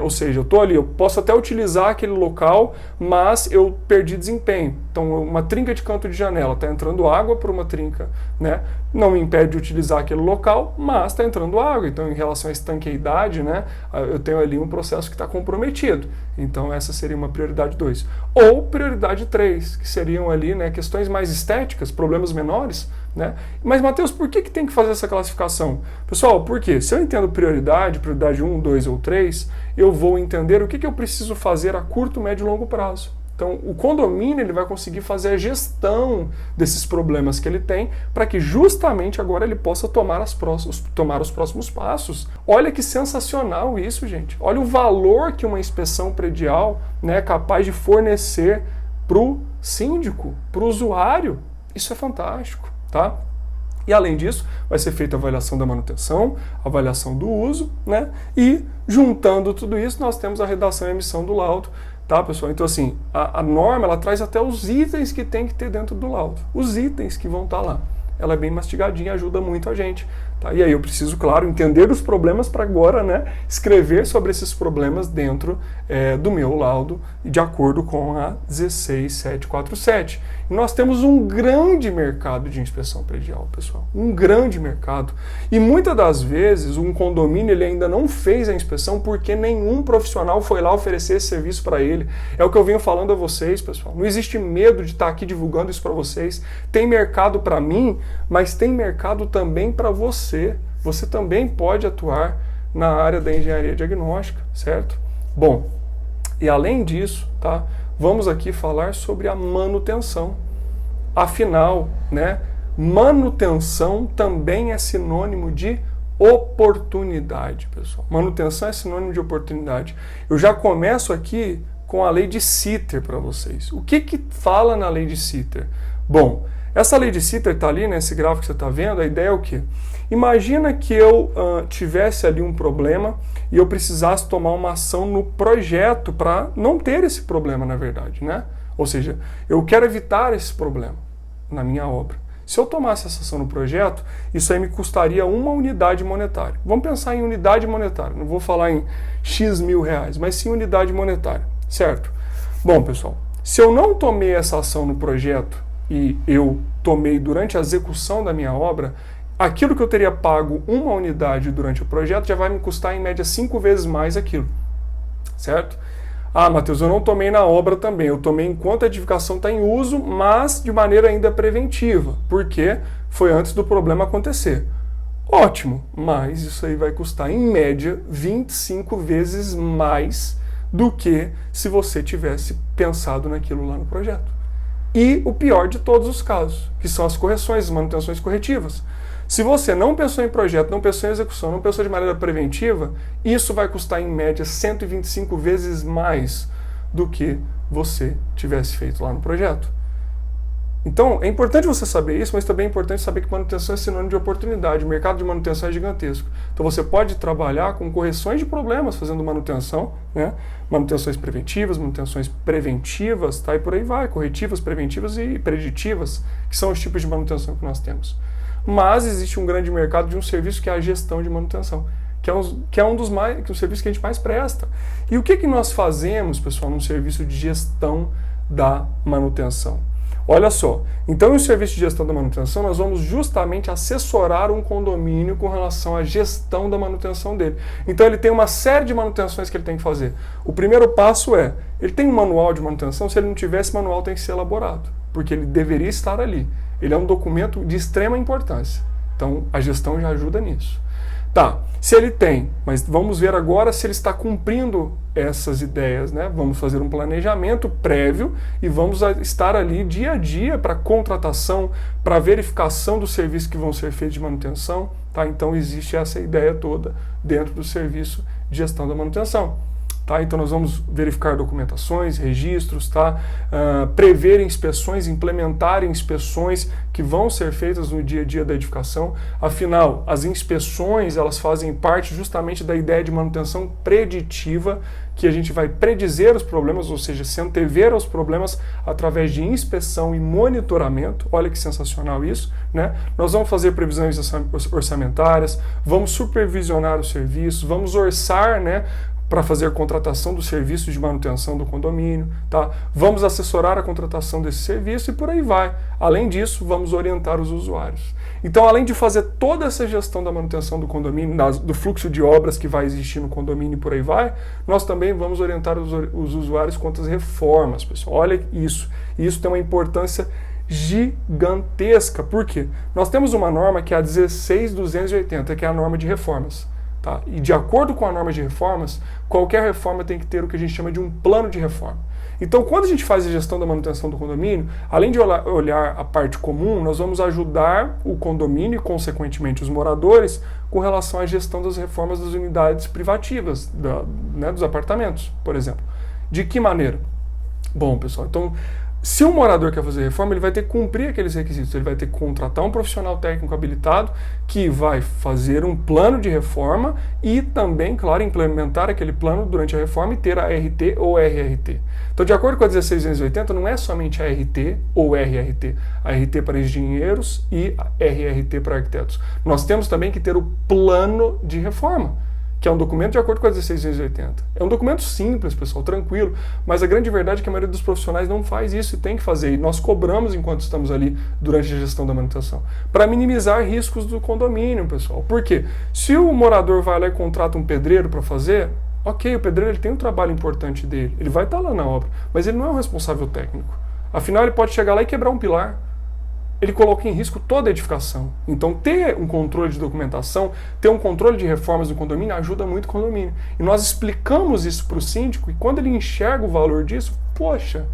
Ou seja, eu estou ali, eu posso até utilizar aquele local, mas eu perdi desempenho. Então, uma trinca de canto de janela, está entrando água por uma trinca, né? Não me impede de utilizar aquele local, mas está entrando água. Então, em relação à estanqueidade, né, eu tenho ali um processo que está comprometido. Então, essa seria uma prioridade 2. Ou prioridade 3, que seriam ali, né, questões mais estéticas, problemas menores, né? Mas, Matheus, por que tem que fazer essa classificação? Pessoal, por quê? Se eu entendo prioridade 1, 2 ou 3, eu vou entender o que eu preciso fazer a curto, médio e longo prazo. Então, o condomínio ele vai conseguir fazer a gestão desses problemas que ele tem para que justamente agora ele possa tomar os próximos passos. Olha que sensacional isso, gente. Olha o valor que uma inspeção predial, né, é capaz de fornecer para o síndico, para o usuário. Isso é fantástico, tá? E além disso, vai ser feita a avaliação da manutenção, avaliação do uso, né? E juntando tudo isso, nós temos a redação e emissão do laudo. Tá, pessoal? Então, assim, a norma, ela traz até os itens que tem que ter dentro do laudo. Os itens que vão estar lá. Ela é bem mastigadinha, ajuda muito a gente. Tá? E aí eu preciso, claro, entender os problemas para agora, né, escrever sobre esses problemas dentro do meu laudo, de acordo com a 16747. E nós temos um grande mercado de inspeção predial, pessoal. Um grande mercado. E muitas das vezes um condomínio ele ainda não fez a inspeção porque nenhum profissional foi lá oferecer esse serviço para ele. É o que eu venho falando a vocês, pessoal. Não existe medo de estar aqui divulgando isso para vocês. Tem mercado para mim, mas tem mercado também para você. Você também pode atuar na área da engenharia diagnóstica, certo? Bom, e além disso, tá? Vamos aqui falar sobre a manutenção. Afinal, né, manutenção também é sinônimo de oportunidade, pessoal. Manutenção é sinônimo de oportunidade. Eu já começo aqui com a lei de Sitter para vocês. O que fala na lei de Sitter? Bom, essa lei de Sitter está ali, nesse gráfico que você está vendo, a ideia é o quê? Imagina que eu tivesse ali um problema e eu precisasse tomar uma ação no projeto para não ter esse problema, na verdade, né? Ou seja, eu quero evitar esse problema na minha obra. Se eu tomasse essa ação no projeto, isso aí me custaria uma unidade monetária. Vamos pensar em unidade monetária, não vou falar em X mil reais, mas sim unidade monetária, certo? Bom, pessoal, se eu não tomei essa ação no projeto e eu tomei durante a execução da minha obra, aquilo que eu teria pago uma unidade durante o projeto já vai me custar em média 5 vezes mais aquilo, certo? Ah, Matheus, eu não tomei na obra também, eu tomei enquanto a edificação está em uso, mas de maneira ainda preventiva, porque foi antes do problema acontecer. Ótimo, mas isso aí vai custar em média 25 vezes mais do que se você tivesse pensado naquilo lá no projeto. E o pior de todos os casos, que são as correções, as manutenções corretivas. Se você não pensou em projeto, não pensou em execução, não pensou de maneira preventiva, isso vai custar em média 125 vezes mais do que você tivesse feito lá no projeto. Então, é importante você saber isso, mas também é importante saber que manutenção é sinônimo de oportunidade. O mercado de manutenção é gigantesco. Então, você pode trabalhar com correções de problemas fazendo manutenção, né? Manutenções preventivas, tá? E por aí vai, corretivas, preventivas e preditivas, que são os tipos de manutenção que nós temos. Mas existe um grande mercado de um serviço que é a gestão de manutenção, que é um serviço que a gente mais presta. E o que nós fazemos, pessoal, num serviço de gestão da manutenção? Olha só, então no serviço de gestão da manutenção nós vamos justamente assessorar um condomínio com relação à gestão da manutenção dele. Então ele tem uma série de manutenções que ele tem que fazer. O primeiro passo é, ele tem um manual de manutenção, se ele não tiver, esse manual tem que ser elaborado, porque ele deveria estar ali. Ele é um documento de extrema importância, então a gestão já ajuda nisso. Tá, se ele tem, mas vamos ver agora se ele está cumprindo essas ideias, né? Vamos fazer um planejamento prévio e vamos estar ali dia a dia para contratação, para verificação dos serviços que vão ser feitos de manutenção, tá? Então existe essa ideia toda dentro do serviço de gestão da manutenção. Tá? Então nós vamos verificar documentações, registros, tá? Prever inspeções, implementar inspeções que vão ser feitas no dia a dia da edificação. Afinal, as inspeções elas fazem parte justamente da ideia de manutenção preditiva, que a gente vai predizer os problemas, ou seja, se antever aos problemas através de inspeção e monitoramento. Olha que sensacional isso, né? Nós vamos fazer previsões orçamentárias, vamos supervisionar os serviços, vamos orçar, né, para fazer a contratação do serviço de manutenção do condomínio, tá? Vamos assessorar a contratação desse serviço e por aí vai. Além disso, vamos orientar os usuários. Então, além de fazer toda essa gestão da manutenção do condomínio, do fluxo de obras que vai existir no condomínio e por aí vai, nós também vamos orientar os usuários quanto às reformas, pessoal. Olha isso. E isso tem uma importância gigantesca. Por quê? Nós temos uma norma que é a 16280, que é a norma de reformas. Tá? E de acordo com a norma de reformas, qualquer reforma tem que ter o que a gente chama de um plano de reforma. Então, quando a gente faz a gestão da manutenção do condomínio, além de olhar a parte comum, nós vamos ajudar o condomínio e, consequentemente, os moradores com relação à gestão das reformas das unidades privativas, né, dos apartamentos, por exemplo. De que maneira? Bom, pessoal, então, se um morador quer fazer reforma, ele vai ter que cumprir aqueles requisitos. Ele vai ter que contratar um profissional técnico habilitado que vai fazer um plano de reforma e também, claro, implementar aquele plano durante a reforma e ter a RT ou RRT. Então, de acordo com a 16280, não é somente a RT ou RRT. A RT para engenheiros e a RRT para arquitetos. Nós temos também que ter o plano de reforma, que é um documento de acordo com a 16280. É um documento simples, pessoal, tranquilo, mas a grande verdade é que a maioria dos profissionais não faz isso e tem que fazer. E nós cobramos enquanto estamos ali durante a gestão da manutenção, para minimizar riscos do condomínio, pessoal. Por quê? Se o morador vai lá e contrata um pedreiro para fazer, ok, o pedreiro ele tem um trabalho importante dele, ele vai estar lá na obra, mas ele não é um responsável técnico. Afinal, ele pode chegar lá e quebrar um pilar. Ele coloca em risco toda a edificação. Então, ter um controle de documentação, ter um controle de reformas do condomínio ajuda muito o condomínio. E nós explicamos isso para o síndico e quando ele enxerga o valor disso, poxa,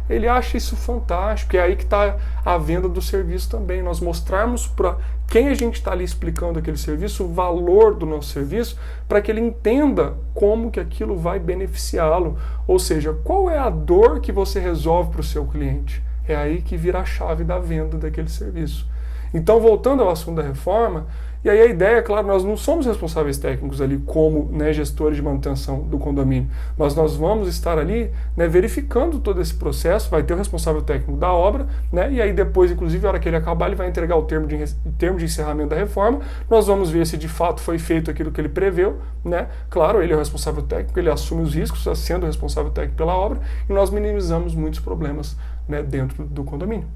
ele acha isso fantástico. E é aí que está a venda do serviço também. Nós mostrarmos para quem a gente está ali explicando aquele serviço, o valor do nosso serviço, para que ele entenda como que aquilo vai beneficiá-lo. Ou seja, qual é a dor que você resolve para o seu cliente. É aí que vira a chave da venda daquele serviço. Então, voltando ao assunto da reforma, e aí a ideia, é claro, nós não somos responsáveis técnicos ali como, né, gestores de manutenção do condomínio, mas nós vamos estar ali, né, verificando todo esse processo, vai ter o responsável técnico da obra, né, e aí depois, inclusive, a hora que ele acabar, ele vai entregar o termo de encerramento da reforma, nós vamos ver se de fato foi feito aquilo que ele preveu, né, claro, ele é o responsável técnico, ele assume os riscos, sendo o responsável técnico pela obra, e nós minimizamos muitos problemas, né, dentro do condomínio.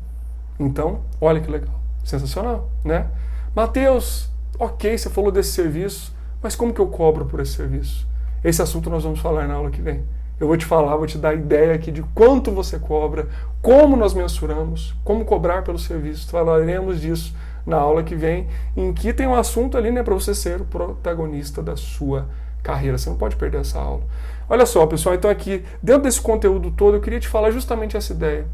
Então, olha que legal, sensacional, né? Mateus, ok, você falou desse serviço, mas como que eu cobro por esse serviço? Esse assunto nós vamos falar na aula que vem. Eu vou te falar, vou te dar a ideia aqui de quanto você cobra, como nós mensuramos, como cobrar pelo serviço. Falaremos disso na aula que vem, em que tem um assunto ali, né, para você ser o protagonista da sua carreira. Você não pode perder essa aula. Olha só, pessoal, então aqui, dentro desse conteúdo todo, eu queria te falar justamente essa ideia.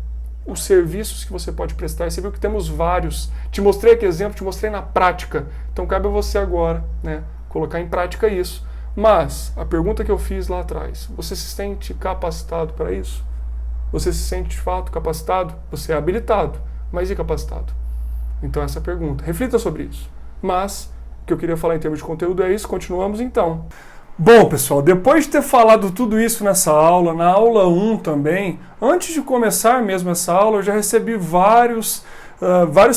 Os serviços que você pode prestar, e você viu que temos vários. Te mostrei aqui exemplo, te mostrei na prática. Então cabe a você agora, né, colocar em prática isso. Mas a pergunta que eu fiz lá atrás, você se sente capacitado para isso? Você se sente de fato capacitado? Você é habilitado, mas e capacitado? Então essa é a pergunta. Reflita sobre isso. Mas o que eu queria falar em termos de conteúdo é isso. Continuamos então. Bom, pessoal, depois de ter falado tudo isso nessa aula, na aula 1 também, antes de começar mesmo essa aula, eu já recebi vários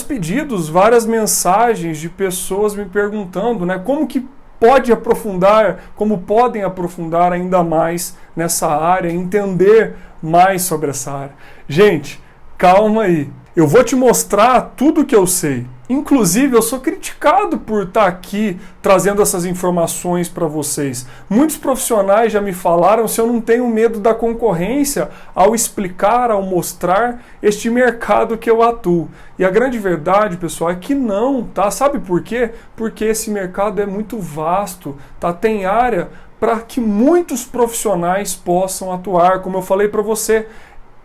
pedidos, várias mensagens de pessoas me perguntando, né, como que pode aprofundar, como podem aprofundar ainda mais nessa área, entender mais sobre essa área. Gente, calma aí. Eu vou te mostrar tudo que eu sei. Inclusive, eu sou criticado por estar aqui trazendo essas informações para vocês. Muitos profissionais já me falaram se eu não tenho medo da concorrência ao explicar, ao mostrar este mercado que eu atuo. E a grande verdade, pessoal, é que não, tá? Sabe por quê? Porque esse mercado é muito vasto, tá? Tem área para que muitos profissionais possam atuar. Como eu falei para você,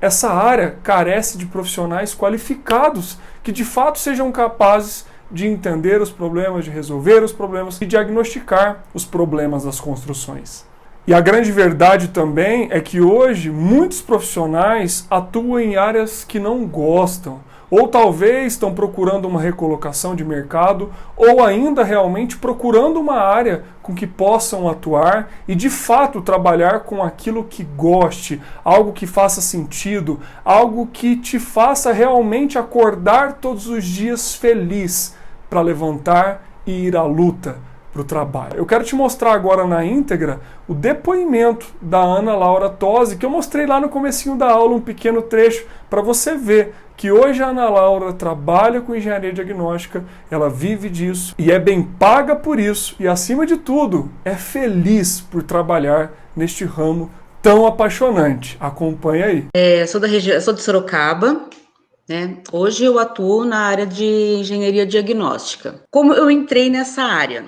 essa área carece de profissionais qualificados que de fato sejam capazes de entender os problemas, de resolver os problemas e diagnosticar os problemas das construções. E a grande verdade também é que hoje muitos profissionais atuam em áreas que não gostam, ou talvez estão procurando uma recolocação de mercado, ou ainda realmente procurando uma área com que possam atuar e de fato trabalhar com aquilo que goste, algo que faça sentido, algo que te faça realmente acordar todos os dias feliz para levantar e ir à luta para o trabalho. Eu quero te mostrar agora na íntegra o depoimento da Ana Laura Tosi, que eu mostrei lá no comecinho da aula, um pequeno trecho, para você ver que hoje a Ana Laura trabalha com engenharia diagnóstica, ela vive disso e é bem paga por isso e, acima de tudo, é feliz por trabalhar neste ramo tão apaixonante. Acompanha aí. Sou de Sorocaba, né? Hoje eu atuo na área de engenharia diagnóstica. Como eu entrei nessa área?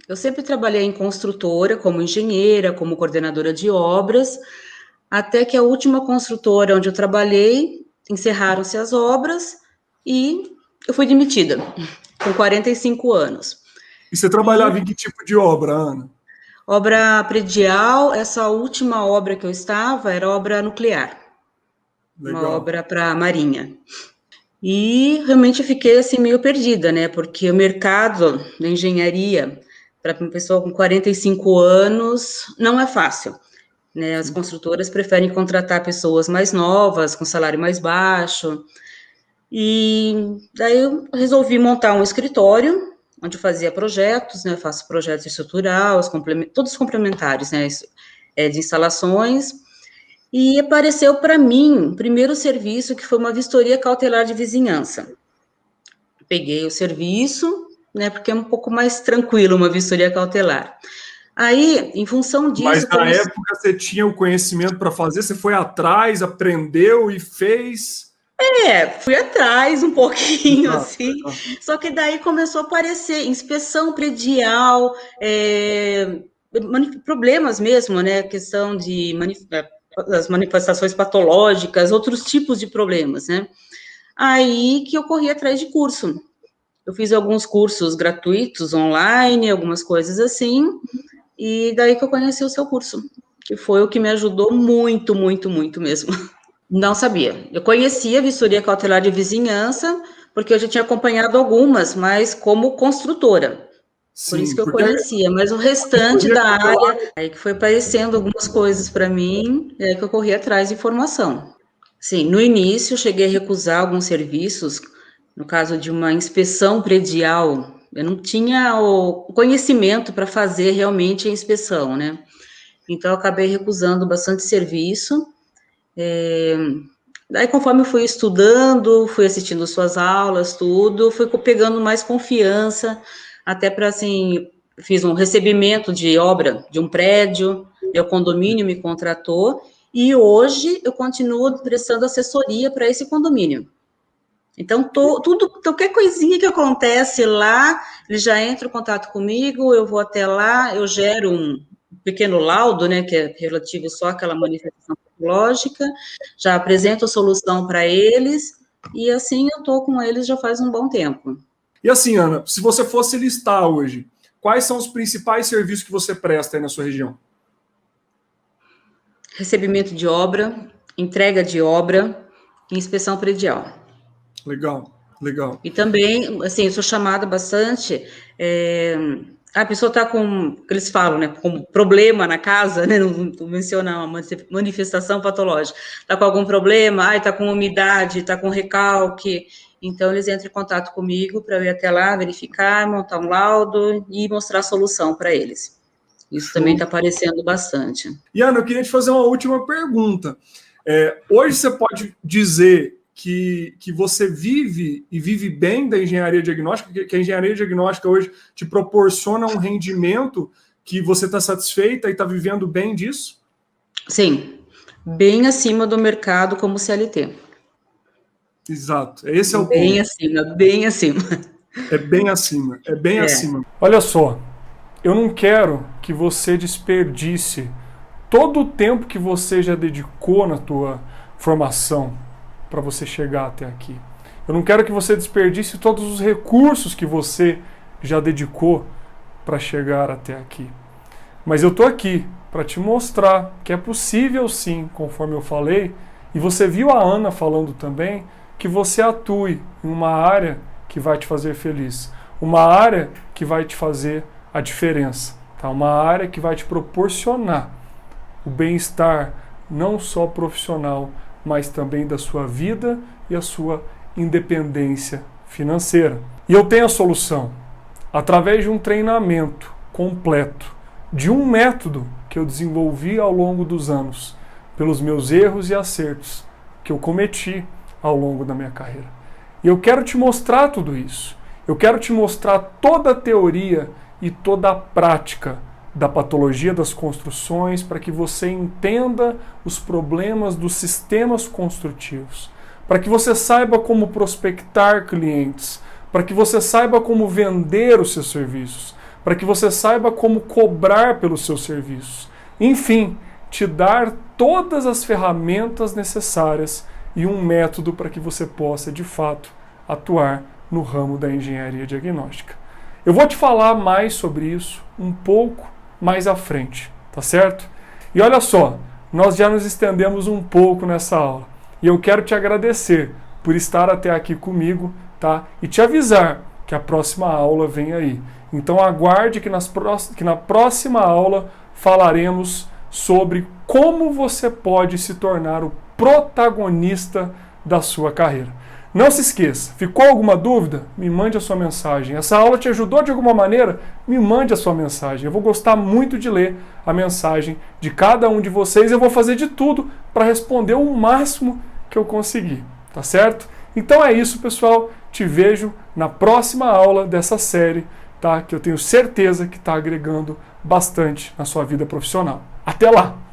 Eu sempre trabalhei em construtora, como engenheira, como coordenadora de obras, até que a última construtora onde eu trabalhei, encerraram-se as obras e eu fui demitida, com 45 anos. E você trabalhava em que tipo de obra, Ana? Obra predial, essa última obra que eu estava era obra nuclear. Legal. Uma obra para a Marinha. E realmente eu fiquei assim meio perdida, né? Porque o mercado da engenharia para uma pessoa com 45 anos não é fácil, né? As construtoras preferem contratar pessoas mais novas, com salário mais baixo. E daí eu resolvi montar um escritório onde eu fazia projetos, né? Eu faço projetos estruturais, todos complementares, né? De instalações. E apareceu para mim o primeiro serviço, que foi uma vistoria cautelar de vizinhança. Peguei o serviço, né, porque é um pouco mais tranquilo uma vistoria cautelar. Aí, em função disso... Mas na época você tinha o conhecimento para fazer? Você foi atrás, aprendeu e fez? Fui atrás um pouquinho, assim. Só que daí começou a aparecer inspeção predial, problemas mesmo, né, questão de as manifestações patológicas, outros tipos de problemas, né? Aí que eu corri atrás de curso. Eu fiz alguns cursos gratuitos, online, algumas coisas assim, e daí que eu conheci o seu curso, que foi o que me ajudou muito, muito, muito mesmo. Não sabia. Eu conhecia a vistoria cautelar de vizinhança, porque eu já tinha acompanhado algumas, mas como construtora. Sim, por isso que eu conhecia, mas o restante da área, aí que foi aparecendo algumas coisas para mim, é que eu corri atrás de informação. Sim, no início eu cheguei a recusar alguns serviços, no caso de uma inspeção predial, eu não tinha o conhecimento para fazer realmente a inspeção, né? Então eu acabei recusando bastante serviço. Daí, conforme eu fui estudando, fui assistindo suas aulas, tudo, fui pegando mais confiança, até para, assim, fiz um recebimento de obra de um prédio, o condomínio me contratou, e hoje eu continuo prestando assessoria para esse condomínio. Então, qualquer coisinha que acontece lá, ele já entra em contato comigo, eu vou até lá, eu gero um pequeno laudo, né, que é relativo só àquela manifestação patológica, já apresento a solução para eles, e assim eu estou com eles já faz um bom tempo. E assim, Ana, se você fosse listar hoje, quais são os principais serviços que você presta aí na sua região? Recebimento de obra, entrega de obra e inspeção predial. Legal, legal. E também, assim, eu sou chamada bastante... a pessoa está com, o que eles falam, né, com problema na casa, né, não menciona uma manifestação patológica, está com algum problema, está com umidade, está com recalque, então eles entram em contato comigo para eu ir até lá, verificar, montar um laudo e mostrar a solução para eles. Isso também está aparecendo bastante. E Ana, eu queria te fazer uma última pergunta. Hoje você pode dizer que você vive e vive bem da engenharia diagnóstica, que a engenharia diagnóstica hoje te proporciona um rendimento que você está satisfeita e está vivendo bem disso? Sim, bem acima do mercado como CLT. Exato, esse é o bem ponto. Acima, bem acima. É bem acima, é bem acima. Olha só, eu não quero que você desperdice todo o tempo que você já dedicou na tua formação para você chegar até aqui. Eu não quero que você desperdice todos os recursos que você já dedicou para chegar até aqui. Mas eu estou aqui para te mostrar que é possível sim, conforme eu falei, e você viu a Ana falando também, que você atue em uma área que vai te fazer feliz, uma área que vai te fazer a diferença, tá? Uma área que vai te proporcionar o bem-estar não só profissional, mas também da sua vida e a sua independência financeira. E eu tenho a solução, através de um treinamento completo, de um método que eu desenvolvi ao longo dos anos, pelos meus erros e acertos que eu cometi ao longo da minha carreira. E eu quero te mostrar tudo isso. Eu quero te mostrar toda a teoria e toda a prática da patologia das construções para que você entenda os problemas dos sistemas construtivos, para que você saiba como prospectar clientes, para que você saiba como vender os seus serviços, para que você saiba como cobrar pelos seus serviços. Enfim, te dar todas as ferramentas necessárias e um método para que você possa, de fato, atuar no ramo da engenharia diagnóstica. Eu vou te falar mais sobre isso um pouco mais à frente, tá certo? E olha só, nós já nos estendemos um pouco nessa aula. E eu quero te agradecer por estar até aqui comigo, tá? E te avisar que a próxima aula vem aí. Então aguarde que na próxima aula falaremos sobre como você pode se tornar o protagonista da sua carreira. Não se esqueça, ficou alguma dúvida? Me mande a sua mensagem. Essa aula te ajudou de alguma maneira? Me mande a sua mensagem. Eu vou gostar muito de ler a mensagem de cada um de vocês. Eu vou fazer de tudo para responder o máximo que eu conseguir, tá certo? Então é isso, pessoal. Te vejo na próxima aula dessa série, tá? Que eu tenho certeza que está agregando bastante na sua vida profissional. Até lá!